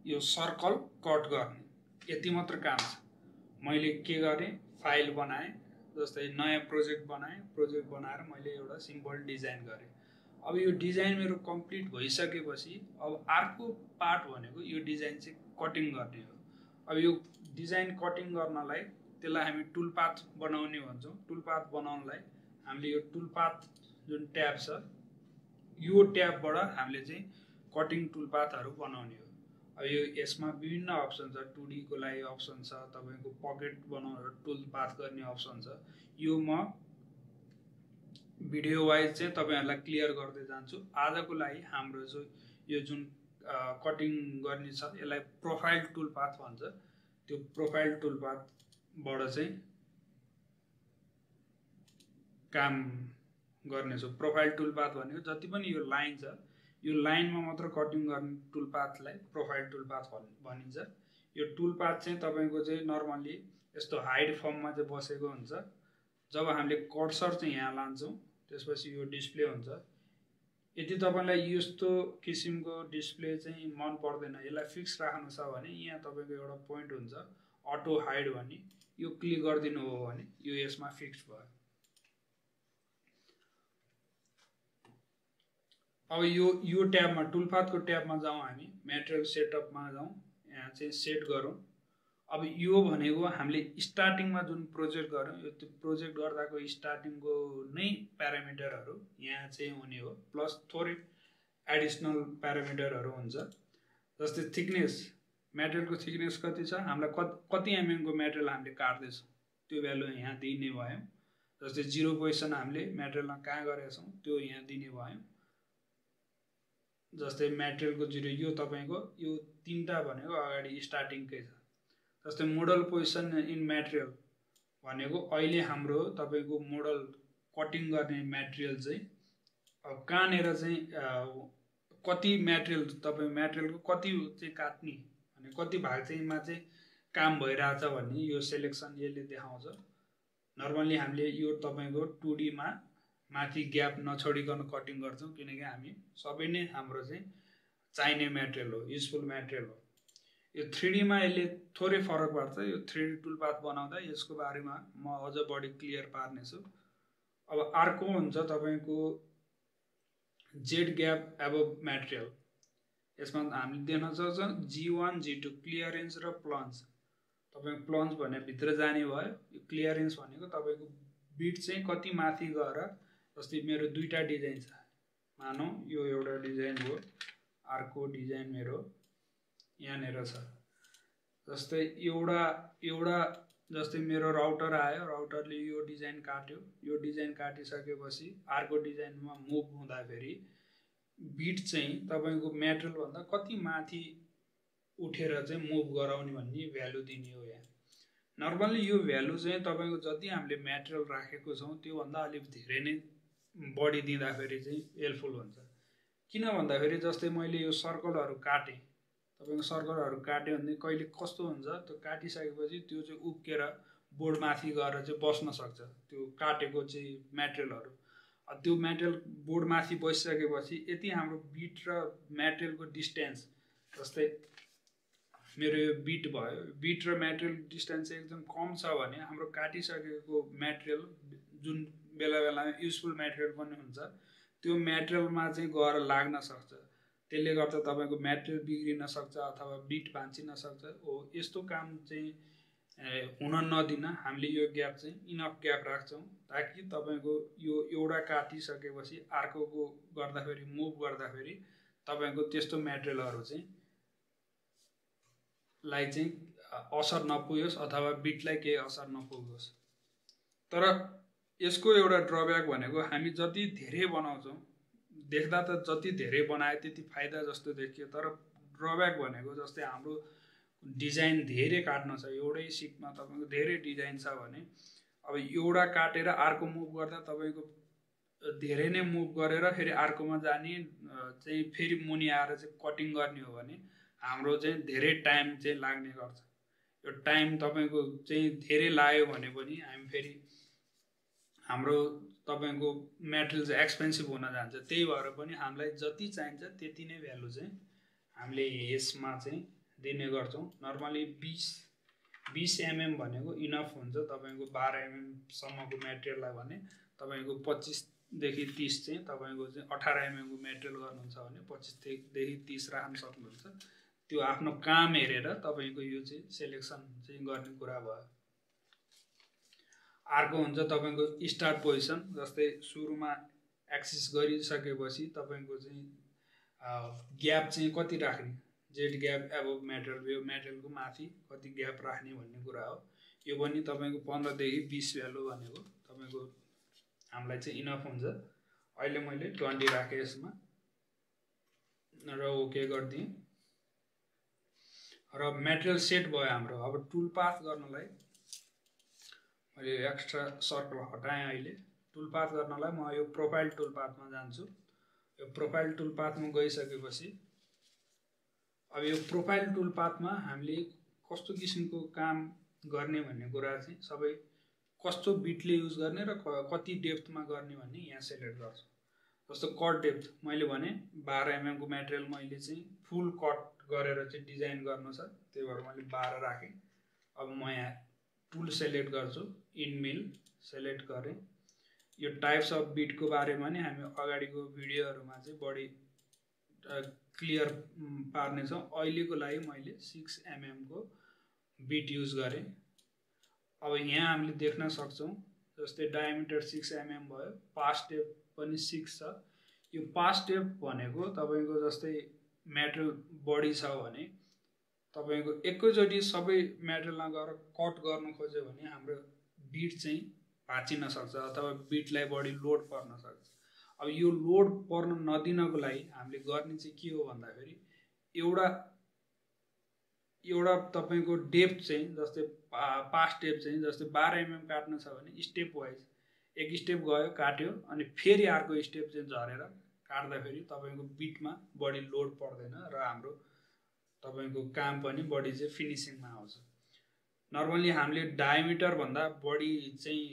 यो सर्कल कट गर्ने यति मात्र काम छ। मैले के गरे फाइल बनाए, जस्तै नयाँ प्रोजेक्ट बनाए, प्रोजेक्ट बनाएर मैले एउटा सिम्पल डिजाइन गरे। अब यो डिजाइन मेरो कम्प्लिट भइसकेपछि अब अर्को पार्ट भनेको यो डिजाइन चाहिँ कटिङ गर्ने हो। अब यो डिजाइन कटिङ गर्नलाई त्यसलाई हामी टुलपाथ बनाउने भन्छौं। टुलपाथ बनाउनलाई हामीले यो टुलपाथ जुन ट्याब छ यो ट्याबबाट हामीले चाहिँ कटिङ टुलपाथहरु बनाउने हो। अब यो यसमा विभिन्न अप्सन छ, 2D को लागि अप्सन छ, तपाईको पकेट बनाउन टुलपाथ गर्ने अप्सन छ। यो म भिडियो वाइज चाहिँ तपाईहरुलाई क्लियर गर्दै जान्छु। आजको लागि हाम्रो यो जुन कटिङ गर्ने छ यसलाई प्रोफाइल टुलपाथ भन्छ। त्यो प्रोफाइल टुलपाथबाट चाहिँ काम गर्नेछु। प्रोफाइल टुलपाथ भनेको जति पनि यो लाइन छ यो लाइनमा मात्र कटिङ गर्ने टुलपाथलाई प्रोफाइल टुलपाथ भनिन्छ। यो टुलपाथ चाहिँ तपाईको चाहिँ नर्मली यस्तो हाइड फर्ममा चाहिँ बसेको हुन्छ। जब हामीले कर्सर चाहिँ यहाँ लान्छौं त्यसपछि यो डिस्प्ले हुन्छ। यदि तपाईलाई यस्तो किसिमको डिस्प्ले चाहिँ मन पर्दैन, यसलाई फिक्स राख्नु छ भने यहाँ तपाईको एउटा पोइन्ट हुन्छ अटो हाइड भन्ने, यो क्लिक गर्दिनु हो भने यो यसमा फिक्स भयो। अब यो ट्याबमा टुलपाथको ट्याबमा जाउँ, हामी मेटेरियल सेटअपमा जाउँ, यहाँ चाहिँ सेट गरौँ। अब यो भनेको हामीले स्टार्टिङमा जुन प्रोजेक्ट गर्यौं यो प्रोजेक्ट गर्दाको स्टार्टिङको नै प्यारामिटरहरु यहाँ चाहिँ हुने हो, प्लस थोरै एडिशनल प्यारामिटरहरु हुन्छ। जस्तै थिकनेस, मेटेरियलको थिकनेस कति छ, हामीलाई कति एमएम को मेटेरियल हामीले काट्दै छौं त्यो भ्यालु यहाँ दिने भयो। जस्तै 0 पोजिसन हामीले मेटेरियलमा कहाँ गरेका छौं त्यो यहाँ दिने भयो। जस्तै मेटेरियलको 0 यो तपाईको यो तीनटा भनेको अगाडि स्टार्टिङकै छ। जस्तै मोडल पोजिसन इन मेटेरियल भनेको अहिले हाम्रो तपाईको मोडल कटिङ गर्ने मेटेरियल चाहिँ अब कहाँनेर चाहिँ कति मेटेरियल तपाई मेटेरियलको कति चाहिँ काट्ने अनि कति भाग चाहिँ मा चाहिँ काम भइराछ भन्ने यो सिलेक्सन यसले देखाउँछ। नर्मली हामीले यो तपाईको 2D मा माथि ग्याप नछोडिकन कटिङ गर्छौं किनकि हामी सबै नै हाम्रो चाहिँ चाहिने मेटेरियल हो, युजफुल मेटेरियल हो। यो 3D मा यसले थोरै फरक पार्छ। यो 3D टुलपाथ बनाउँदा यसको बारेमा म अझ बढी क्लियर पार्ने छु। अब अर्को हुन्छ तपाईको जेड ग्याप एबभ म्याटेरियल यसमा हामीले देख्न सक्छौँ G1 G2 क्लियरेन्स र प्लन्ज तपाईको प्लन्ज भने भित्र जाने भयो यो क्लियरेन्स भनेको तपाईको बिट चाहिँ कति माथि गएर जस्तै मेरो दुईटा डिजाइन छ मानौ यो एउटा डिजाइन हो अर्को डिजाइन मेरो यहाँनेर छ जस्तै एउटा जस्तै मेरो राउटर आयो राउटरले यो डिजाइन काटिसकेपछि अर्को डिजाइनमा मुभ हुँदाखेरि बिट चाहिँ तपाईको म्याटेरियल भन्दा कति माथि उठेर चाहिँ मुभ गराउने भन्ने भ्यालु दिने हो यहाँ नर्मली यो भ्यालु चाहिँ तपाईको जति हामीले म्याटेरियल राखेको छौं त्यो भन्दा अलिक धेरै नै बढी दिँदाखेरि चाहिँ हेल्पफुल हुन्छ किन भन्दाखेरि जस्तै मैले यो सर्कलहरु काटे तपाईको सर्कलहरु काट्यो भने कहिले कस्तो हुन्छ त्यो काटिसकेपछि त्यो चाहिँ उब्केर बोर्ड माथि गएर चाहिँ बस्न सक्छ त्यो काटेको चाहिँ म्याटेरियलहरु त्यो म्याटेरियल बोर्ड माथि बसिसकेपछि यति हाम्रो बिट र म्याटेरियलको डिस्टेन्स जस्तै मेरो यो बिट भयो बिट र म्याटेरियल डिस्टेन्स एकदम कम छ भने हाम्रो काटिसकेको म्याटेरियल जुन बेला युजफुल म्याटेरियल पनि हुन्छ त्यो म्याटेरियलमा चाहिँ गएर लाग्न सक्छ त्यसले गर्दा तपाईको म्याटेरियल बिग्रिन सक्छ अथवा बिट भाँचिन सक्छ हो यस्तो काम चाहिँ हुन नदिन हामीले यो ग्याप चाहिँ इनफ ग्याप राख्छौं ताकि तपाईको यो एउटा काटिसकेपछि अर्कोको गर्दाखेरि मुभ गर्दाखेरि तपाईको त्यस्तो म्याटेरियलहरु चाहिँ असर नपुग्योस् अथवा बिटलाई केही असर नपुग्योस् तर यसको एउटा ड्रब्याक भनेको हामी जति धेरै बनाउँछौं देख्दा त जति धेरै बनाए त्यति फाइदा जस्तो देखियो तर ड्रब्याक भनेको जस्तै हाम्रो डिजाइन धेरै काट्न छ एउटै सिटमा तपाईको धेरै डिजाइन छ भने अब एउटा काटेर अर्को मुभ गर्दा तपाईको धेरै नै मुभ गरेर फेरि अर्कोमा जाने चाहिँ फेरि मुनि आएर चाहिँ कटिङ गर्ने हो भने हाम्रो चाहिँ धेरै टाइम चाहिँ लाग्ने गर्छ यो टाइम तपाईको चाहिँ धेरै लाग्यो भने पनि हामी फेरि हाम्रो तपाईको म्याटेरियल चाहिँ एक्सपेन्सिभ हुन जान्छ त्यही भएर पनि हामीलाई जति चाहिन्छ त्यति नै भ्यालु चाहिँ हामीले यसमा चाहिँ दिने गर्छौं नर्मली 20 mm भनेको इनफ हुन्छ तपाईको 12 mm सम्मको म्याटेरियललाई भने तपाईको 25 देखि 30 चाहिँ तपाईको चाहिँ 18 mm को म्याटेरियल गर्नुहुन्छ भने 25 देखि 30 राख्न सक्नुहुन्छ त्यो आफ्नो काम हेरेर तपाईको यो चाहिँ सिलेक्सन चाहिँ गर्ने कुरा भयो अर्को हुन्छ तपाईको स्टार्ट पोजिसन जस्तै सुरुमा एक्सेस गरिसकेपछि तपाईको चाहिँ ग्याप चाहिँ कति राख्ने जेड ग्याप एबभ म्याटेरियल यो म्याटेरियलको माथि कति ग्याप राख्ने भन्ने कुरा हो यो पनि तपाईको 15 देखि 20 भ्यालु भनेको तपाईको हामीलाई चाहिँ इनफ हुन्छ अहिले मैले 20 राखे यसमा र ओके गर्दिए र म्याटेरियल सेट भयो हाम्रो अब टुल पाथ गर्नलाई मैले एक्स्ट्रा सर्कल हटाएँ अहिले टुल पाथ गर्नलाई म यो प्रोफाइल टुल पाथमा जान्छु यो प्रोफाइल टुल पाथमा गइसकेपछि अब यो प्रोफाइल टुल पाथमा हामीले कस्तो किसिमको काम गर्ने भन्ने कुरा चाहिँ सबै कस्तो बिटले युज गर्ने र कति डेप्थमा गर्ने भन्ने यहाँ सिलेक्ट गर्छु जस्तो कट डेप्थ मैले भने 12 mm को म्याटेरियल मैले चाहिँ फुल कट गरेर चाहिँ डिजाइन गर्नु छ त्यही भएर मैले 12 राखे अब म यहाँ टुल सिलेक्ट गर्छु इन मिल सिलेक्ट गरे यो टाइप्स अफ बिट को बारेमा नि हामी अगाडिको भिडियोहरुमा चाहिँ बढी क्लियर पार्ने छौं अहिलेको लागि मैले 6 mm को बिट युज गरे अब यहाँ हामीले देख्न सक्छौं जस्तै डायमिटर 6 mm भयो पास डेप्थ पनि 6 छ यो पास डेप्थ भनेको तपाईको जस्तै म्याटेरियल बडी छ भने तपाईको एकैचोटी सबै म्याटेरियलमा गएर कट गर्न खोज्यो भने हाम्रो बिट चाहिँ भाँचिन सक्छ अथवा बिटलाई बढी लोड पर्न सक्छ अब यो लोड पर्न नदिनको लागि हामीले गर्ने चाहिँ के हो भन्दाखेरि एउटा तपाईको डेप्थ चाहिँ जस्तै पास डेप्थ चाहिँ जस्तै 12 mm काट्न छ भने स्टेप वाइज एक स्टेप गयो काट्यो अनि फेरि अर्को स्टेप चाहिँ झरेर काट्दा फेरि तपाईको बिटमा बढी लोड पर्दैन र हाम्रो तपाईको काम पनि बढी चाहिँ फिनिशिङमा आउँछ नर्मली हामीले डायमिटर भन्दा बढी चाहिँ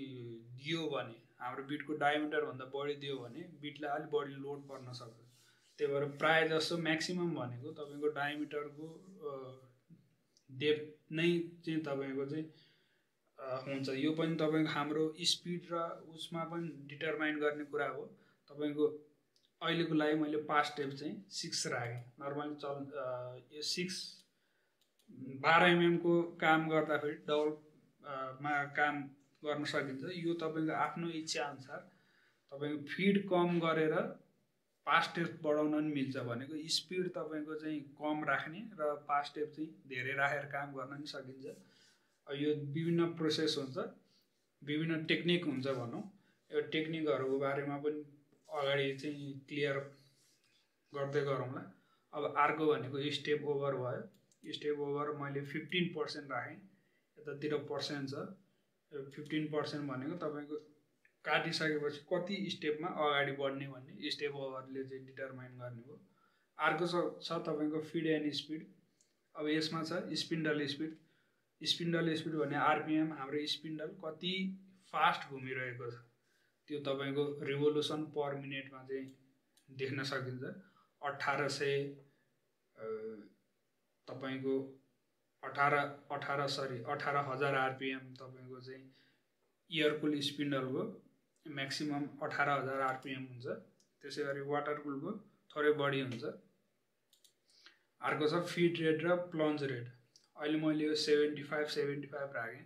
दियो भने हाम्रो बिटको डायमिटर भन्दा बढी दियो भने बिटलाई अलि बढी लोड पर्न सक्छ त्यही भएर प्राय जसो म्याक्सिमम भनेको तपाईको डायमिटरको डेप्थ नै चाहिँ तपाईको चाहिँ हुन्छ यो पनि तपाईको हाम्रो स्पिड र उसमा पनि डिटरमाइन गर्ने कुरा हो तपाईको अहिलेको लागि मैले पास स्टेप चाहिँ 6 राखेँ। नर्मली यो 6 12 mm को काम गर्दाखेरि डबलमा काम गर्न सकिन्छ। यो तपाईको आफ्नो इच्छा अनुसार तपाईको फिड कम गरेर पास स्टेप बढाउन पनि मिल्छ। भनेको स्पिड तपाईको चाहिँ कम राख्ने र पास स्टेप चाहिँ धेरै राखेर काम गर्न पनि सकिन्छ। यो विभिन्न प्रोसेस हुन्छ, विभिन्न टेक्निक हुन्छ भनौँ। यो टेक्निकहरूको बारेमा पनि अगाडि चाहिँ क्लियर गर्दै गरौँला। अब अर्को भनेको स्टेप ओभर भयो। स्टेप ओभर मैले 15% राखेँ, यतातिर पर्सेन्ट छ। 15% भनेको तपाईको काटिसकेपछि कति स्टेपमा अगाडि बढ्ने भन्ने स्टेप ओभरले चाहिँ डिटरमाइन गर्ने हो। अर्को छ तपाईको फिड एन्ड स्पिड। अब यसमा छ स्पिन्डल स्पिड। स्पिन्डल स्पिड भने आरपिएम, हाम्रो स्पिन्डल कति फास्ट घुमिरहेको छ त्यो तपाईको रिभोल्युसन पर मिनेटमा चाहिँ देख्न सकिन्छ। 18,000 आरपिएम तपाईको चाहिँ एयरकुल स्पिन्डलको म्याक्सिमम 18,000 आरपिएम हुन्छ। त्यसै गरी वाटर कुलको थोरै बढी हुन्छ। अर्को छ फिड रेट र प्लन्ज रेट। अहिले मैले यो 75 राखेँ।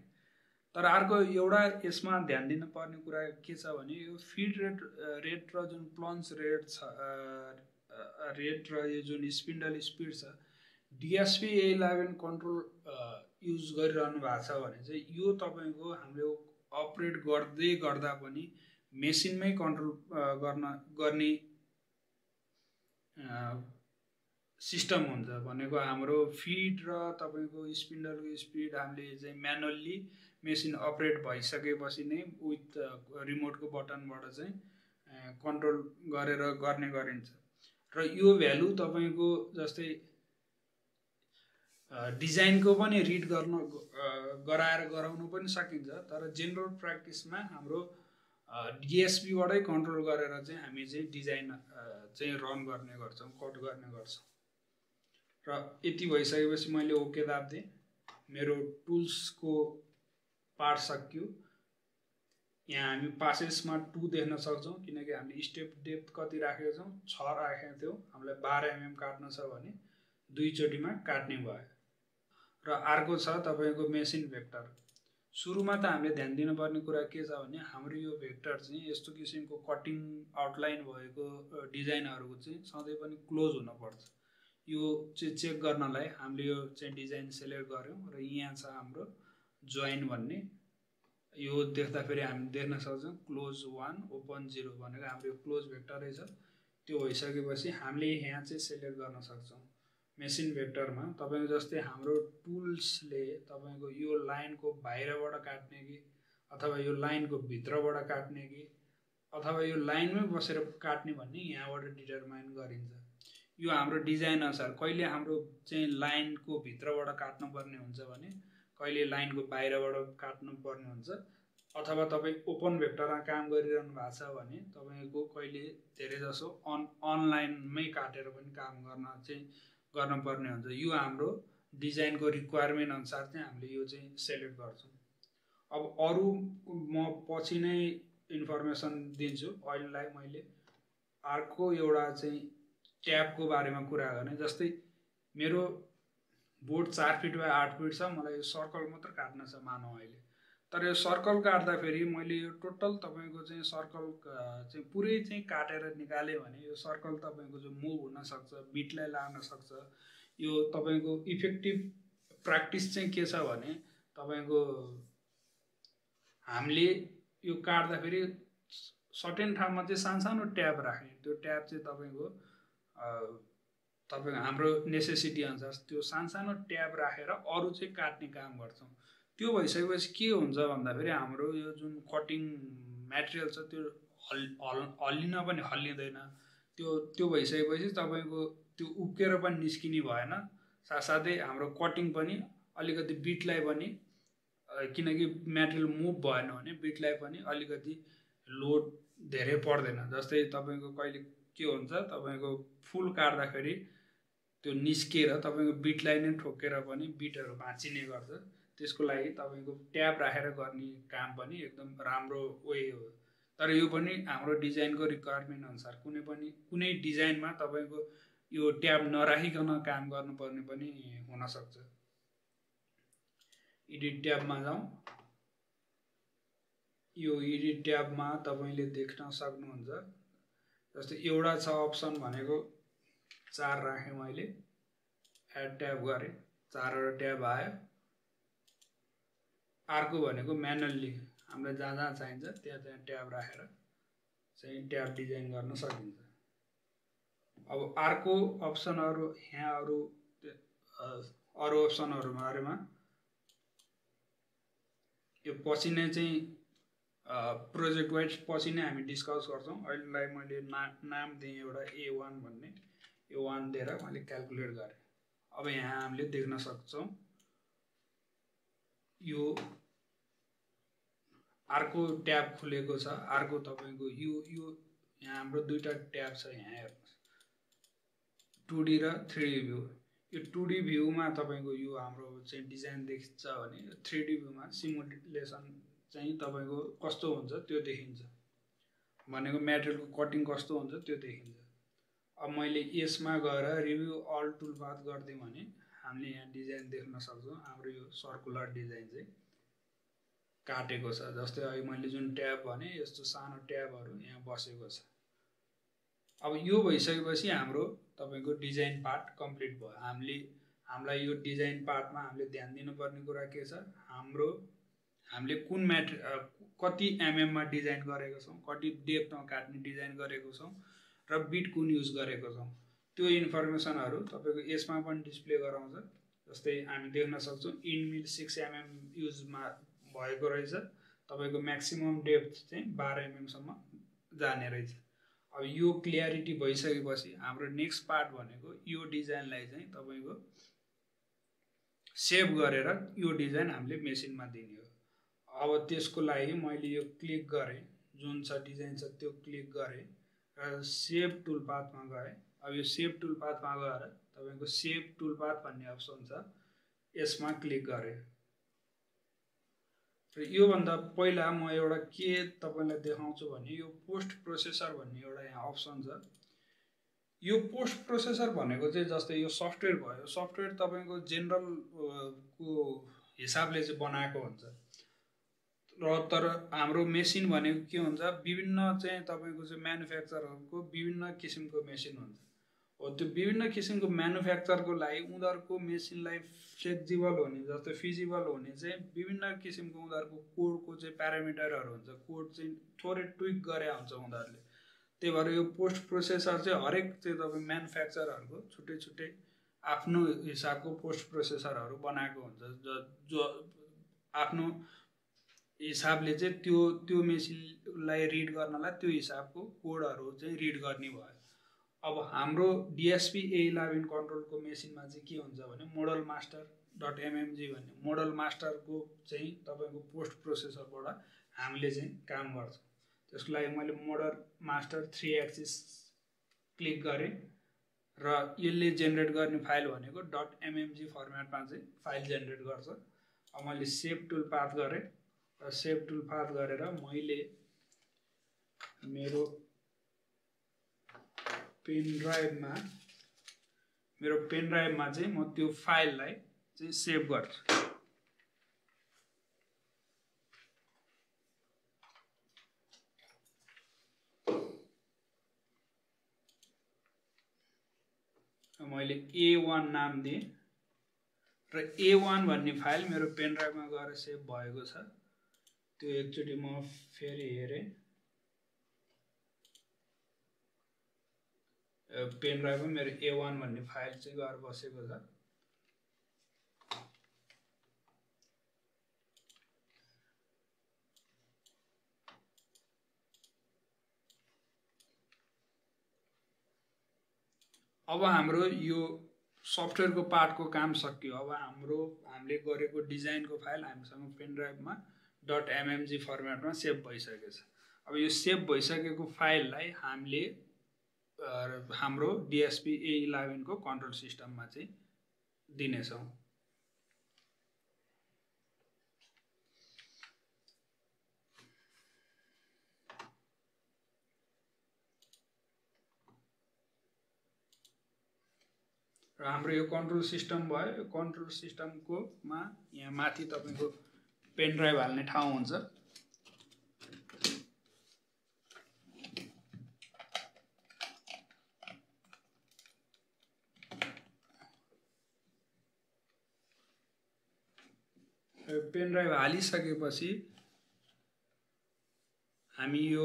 तर अर्को एउटा यसमा ध्यान दिन पर्ने कुरा के छ भने यो फिड रेट र जुन प्लन्ज रेट छ रेट र यो जुन स्पिन्डल स्पिड छ, डिएसपी A11 कन्ट्रोल युज गरिरहनु भएको छ भने चाहिँ यो तपाईको हामीले अपरेट गर्दै गर्दा पनि मेसिनमै कन्ट्रोल गर्ने सिस्टम हुन्छ। भनेको हाम्रो फिड र तपाईको स्पिन्डलको स्पिड हामीले चाहिँ म्यानुअली मेसिन अपरेट भइसकेपछि नै विथ रिमोटको बटनबाट चाहिँ कन्ट्रोल गरेर गर्ने गरिन्छ। र यो भ्यालु तपाईको जस्तै डिजाइनको पनि रिड गराएर गराउनु पनि सकिन्छ। तर जेनरल प्र्याक्टिसमा हाम्रो डिएसपीबाटै कन्ट्रोल गरेर चाहिँ हामी चाहिँ डिजाइन चाहिँ रन गर्ने गर्छौँ, कट गर्ने गर्छौँ। र यति भइसकेपछि मैले ओके दाब्दिएँ। मेरो टुल्सको पार्ट सक्यो। यहाँ हामी पासेसमा 2 देख्न सक्छौँ किनकि हामीले स्टेप डेप्थ कति राखेका छौँ, 6 राखेका थियौँ। हामीलाई 12 mm काट्न छ भने 2 चोटिमा काट्ने भयो। र अर्को छ तपाईको मेसिन भेक्टर। सुरुमा त हामीले ध्यान दिनुपर्ने कुरा के छ भने हाम्रो यो भेक्टर चाहिँ यस्तो किसिमको कटिङ आउटलाइन भएको डिजाइनहरूको चाहिँ सधैँ पनि क्लोज हुनुपर्छ। यो चाहिँ चेक गर्नलाई हामीले यो चाहिँ डिजाइन सेलेक्ट गर्यौँ र यहाँ छ हाम्रो जोइन भन्ने। यो देख्दाखेरि हामी देख्न सक्छौँ क्लोज 1 ओपन 0 भनेको हाम्रो क्लोज भेक्टरै छ। त्यो भइसकेपछि हामीले यहाँ चाहिँ सेलेक्ट गर्न सक्छौँ मेसिन भेक्टरमा। तपाईको जस्तै हाम्रो टुल्सले तपाईको यो लाइनको बाहिरबाट काट्ने कि अथवा यो लाइनको भित्रबाट काट्ने कि अथवा यो लाइनमै बसेर काट्ने भन्ने यहाँबाट डिटरमाइन गरिन्छ। यो हाम्रो डिजाइन अनुसार कहिले हाम्रो चाहिँ लाइनको भित्रबाट काट्नुपर्ने हुन्छ भने कहिले लाइनको बाहिरबाट काट्नुपर्ने हुन्छ। अथवा तपाईँ ओपन भेक्टरमा काम गरिरहनु भएको छ भने तपाईको कहिले धेरै जसो अनलाइनमै काटेर पनि काम गर्नुपर्ने हुन्छ। यो हाम्रो डिजाइनको रिक्वायरमेन्ट अनुसार चाहिँ हामीले यो चाहिँ सेलेक्ट गर्छौँ। अब अरू म पछि नै इन्फर्मेसन दिन्छु। अहिलेलाई मैले अर्को एउटा चाहिँ ट्याबको बारेमा कुरा गर्ने। जस्तै मेरो बोर्ड 4 फिट बाइ 8 फिट छ। मलाई यो सर्कल मात्र काट्न छ मानौँ अहिले। तर यो सर्कल काट्दाखेरि मैले यो टोटल तपाईको चाहिँ सर्कल चाहिँ पुरै चाहिँ काटेर निकालेँ भने यो सर्कल तपाईको जो मुभ हुन सक्छ, बिटलाई लाग्न सक्छ। यो तपाईको इफेक्टिभ प्र्याक्टिस चाहिँ के छ भने तपाईको हामीले यो काट्दाखेरि सर्टेन ठाउँमा चाहिँ सानो ट्याब राख्ने। त्यो ट्याब चाहिँ तपाईको हाम्रो नेसेसिटी अनुसार त्यो सानो ट्याब राखेर अरू चाहिँ काट्ने काम गर्छौँ। त्यो भइसकेपछि के हुन्छ भन्दाखेरि हाम्रो यो जुन कटिङ मटेरियल छ त्यो हल्लिन पनि हल्लिँदैन। त्यो भइसकेपछि तपाईको त्यो उक्केर पनि निस्किने भएन। साथसाथै हाम्रो कटिङ पनि अलिकति बिटलाई पनि किनकि मटेरियल मुभ भएन भने बिटलाई पनि अलिकति लोड धेरै पर्दैन। जस्तै तपाईको कहिले के हुन्छ तपाईको फुल काट्दाखेरि त्यो निस्केर तपाईको बिटलाई नै ठोकेर पनि बिटहरू भाँचिने गर्छ। त्यसको लागि तपाईको ट्याब राखेर गर्ने काम पनि एकदम राम्रो वे हो। तर यो पनि हाम्रो डिजाइनको रिक्वायरमेन्ट अनुसार कुनै डिजाइनमा तपाईको यो ट्याब नराखिकन काम गर्नुपर्ने पनि हुन सक्छ। एडिट ट्याबमा जाउँ। यो एडिट ट्याबमा तपाईले देख्न सक्नुहुन्छ जस्तै एउटा छ अप्सन भनेको 4 राखे मैले, एड ट्याब गरे, 4 वटा ट्याब आयो। अर्को भनेको म्यानुअली हामीलाई जहाँ चाहिन्छ त्यहाँ ट्याब राखेर चाहिँ ट्याब डिजाइन गर्न सकिन्छ। अब अर्को अप्सनहरु यहाँ अरु अप्सनहरु बारेमा यो पछि नै चाहिँ प्रोजेक्ट वाइज पछि नै हामी डिस्कस गर्छौं। अहिलेलाई मैले नाम दिएँ एउटा A1 भन्ने, यो 1 दिएर मैले क्याल्कुलेट गरे। अब यहाँ हामीले देख्न सक्छौं यो अर्को ट्याब खुलेको छ। अर्को तपाईको यो यहाँ हाम्रो दुईटा ट्याब छ। यहाँ हेर्नुस् 2D र 3D भ्यू। यो 2D भ्यूमा तपाईको यो हाम्रो चाहिँ डिजाइन देखिन्छ भने 3D भ्यूमा सिमुलेसन चाहिँ तपाईको कस्तो हुन्छ त्यो देखिन्छ, भनेको मेटेरियलको कटिङ कस्तो हुन्छ त्यो देखिन्छ। अब मैले यसमा गएर रिभ्यू अल टुल पाथ गर्दै भने हामीले यहाँ डिजाइन देख्न सक्छौं। हाम्रो यो सर्कुलर डिजाइन चाहिँ काटेको छ। जस्तै अहिले मैले जुन ट्याब भने यस्तो सानो ट्याबहरु यहाँ बसेको छ। अब यो भइसकेपछि हाम्रो तपाईको डिजाइन पार्ट कम्प्लिट भयो। हामीलाई यो डिजाइन पार्टमा हामीले ध्यान दिनुपर्ने कुरा के छ, हामीले कुन कति एमएम मा डिजाइन गरेको छौं, कति डेप्थमा काट्ने डिजाइन गरेको छौं र बिट कुन युज गरेको छौं, त्यो इन्फर्मेसनहरु तपाईको यसमा पनि डिस्प्ले गराउँछ। जस्तै हामी देख्न सक्छौं इन्ड मिल 6 एमएम युजमा भएको रहेछ। तपाईको म्याक्सिमम डेप्थ चाहिँ 12 एमएम सम्म जाने रहेछ। अब यो क्लियरिटी भइसकेपछि हाम्रो नेक्स्ट पार्ट भनेको यो डिजाइनलाई चाहिँ तपाईको सेभ गरेर यो डिजाइन हामीले मेसिनमा दिने हो। अब त्यसको लागि मैले यो क्लिक गरे, जुन छ डिजाइन छ त्यो क्लिक गरे र सेभ टुल पाथमा गए। अब यो सेभ टुल पाथमा गएर तपाईको सेभ टुल पाथ भन्ने अप्सन छ, यसमा क्लिक गरे। र यो भन्दा पहिला म एउटा के तपाईलाई देखाउँछु भने यो पोस्ट प्रोसेसर भन्ने एउटा यहाँ अप्सन छ। यो पोस्ट प्रोसेसर भनेको चाहिँ जस्तै यो सफ्टवेयर भयो, सफ्टवेयर तपाईको जेनरल को हिसाबले चाहिँ बनाएको हुन्छ र तर हाम्रो मेसिन भनेको के हुन्छ, विभिन्न चाहिँ तपाईको चाहिँ म्यानुफ्याक्चररको विभिन्न किसिमको मेसिन हुन्छ। हो त्यो विभिन्न किसिमको म्यानुफ्याक्चरको लागि उनीहरुको मेसिनलाई फ्लेक्सिबल हुने, जस्तै फिजिबल हुने चाहिँ विभिन्न किसिमको उनीहरुको कोडको चाहिँ प्यारामिटरहरु हुन्छ। कोड चाहिँ थोरै ट्विक गरे हुन्छ उनीहरुले। त्यही भएर यो पोस्ट प्रोसेसर चाहिँ हरेक चाहिँ तपाई म्यानुफ्याक्चररहरुको छुट्टै आफ्नो हिसाबको पोस्ट प्रोसेसरहरु बनाएको हुन्छ, जो आफ्नो हिसाबले चाहिँ त्यो मेसिनलाई रिड गर्नलाई त्यो हिसाबको कोडहरु चाहिँ रिड गर्ने भयो। अब हाम्रो DSP A11 कन्ट्रोलको मेसिनमा चाहिँ के हुन्छ भने मोडल मास्टर.mmg भन्ने मोडल मास्टरको चाहिँ तपाईको पोस्ट प्रोसेसरबाट हामीले चाहिँ काम गर्छौं। त्यसको लागि मैले मोडल मास्टर 3 एक्सिस क्लिक गरे र यसले जेनेरेट गर्ने फाइल भनेको .mmg फर्मेटमा चाहिँ फाइल जेनेरेट गर्छ। अब मैले सेभ टुल पाथ गरे र सेभ टुल पाथ गरेर मैले मेरो पेन ड्राइभमा चाहिँ म त्यो फाइललाई चाहिँ सेभ गर्छु। मैले A1 नाम दिएँ र A1 भन्ने फाइल मेरो पेन ड्राइभमा गएर सेभ भएको छ। त्यो एकचोटी म फेरि हेरे, पेन ड्राइभमा मेरो A1 भन्ने फाइल चाहिँ गएर बसेको छ। अब हाम्रो यो सफ्टवेयरको पार्टको काम सकियो। अब हामीले गरेको डिजाइनको फाइल हामीसँग पेन ड्राइभमा .mmg फर्मेटमा सेभ भइसकेको छ। अब यो सेभ भइसकेको फाइललाई हामीले हाम्रो DSP A11 को कन्ट्रोल सिस्टममा चाहिँ दिनेछौं। र हाम्रो यो कन्ट्रोल सिस्टम भयो। यो कन्ट्रोल सिस्टमको यहाँ माथि तपाईको पेन ड्राइभ हाल्ने ठाउँ हुन्छ। पेन ड्राइभ हालिसकेपछि हामी यो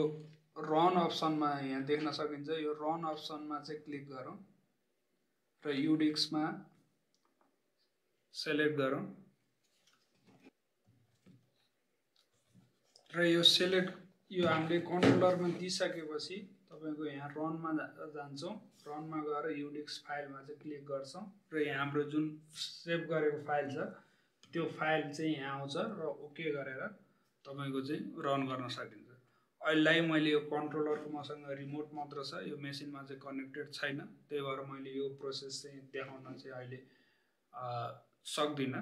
रन अप्सनमा यहाँ देख्न सकिन्छ। यो रन अप्सनमा चाहिँ क्लिक गरौँ र युनिक्समा सेलेक्ट गरौँ र यो हामीले कन्ट्रोलरमा दिइसकेपछि तपाईको यहाँ रनमा जान्छौँ। रनमा गएर युनिक्स फाइलमा चाहिँ क्लिक गर्छौँ र यहाँ हाम्रो जुन सेभ गरेको फाइल छ त्यो फाइल चाहिँ यहाँ आउँछ र ओके गरेर तपाईको चाहिँ रन गर्न सकिन्छ। अहिलेलाई मैले यो कन्ट्रोलरको मसँग रिमोट मात्र छ, यो मेसिनमा चाहिँ कनेक्टेड छैन, त्यही भएर मैले यो प्रोसेस चाहिँ देखाउन चाहिँ अहिले सक्दिनँ।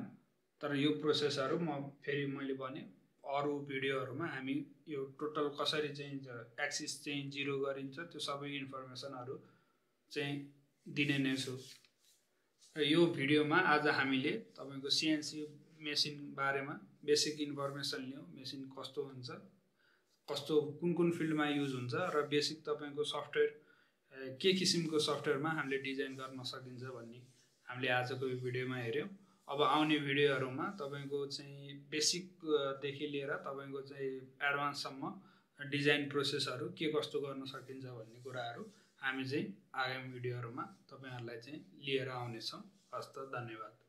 तर यो प्रोसेसहरू फेरि मैले भने अरू भिडियोहरूमा हामी यो टोटल कसरी चाहिँ एक्सिस चाहिँ 0 गरिन्छ त्यो सबै इन्फर्मेसनहरू चाहिँ दिने नै छु। र यो भिडियोमा आज हामीले तपाईको CNC मेसिन बारेमा बेसिक इन्फर्मेसन लियौँ। मेसिन कस्तो हुन्छ, कस्तो कुन फिल्डमा युज हुन्छ र बेसिक तपाईको सफ्टवेयर के किसिमको सफ्टवेयरमा हामीले डिजाइन गर्न सकिन्छ भन्ने हामीले आजको यो भिडियोमा हेर्यौँ। अब आउने भिडियोहरूमा तपाईको चाहिँ बेसिक देखि लिएर तपाईको चाहिँ एडभान्ससम्म डिजाइन प्रोसेसहरू के कस्तो गर्न सकिन्छ भन्ने कुराहरू हामी चाहिँ आगामी भिडियोहरूमा तपाईहरुलाई चाहिँ लिएर आउनेछौँ। हस्त, धन्यवाद।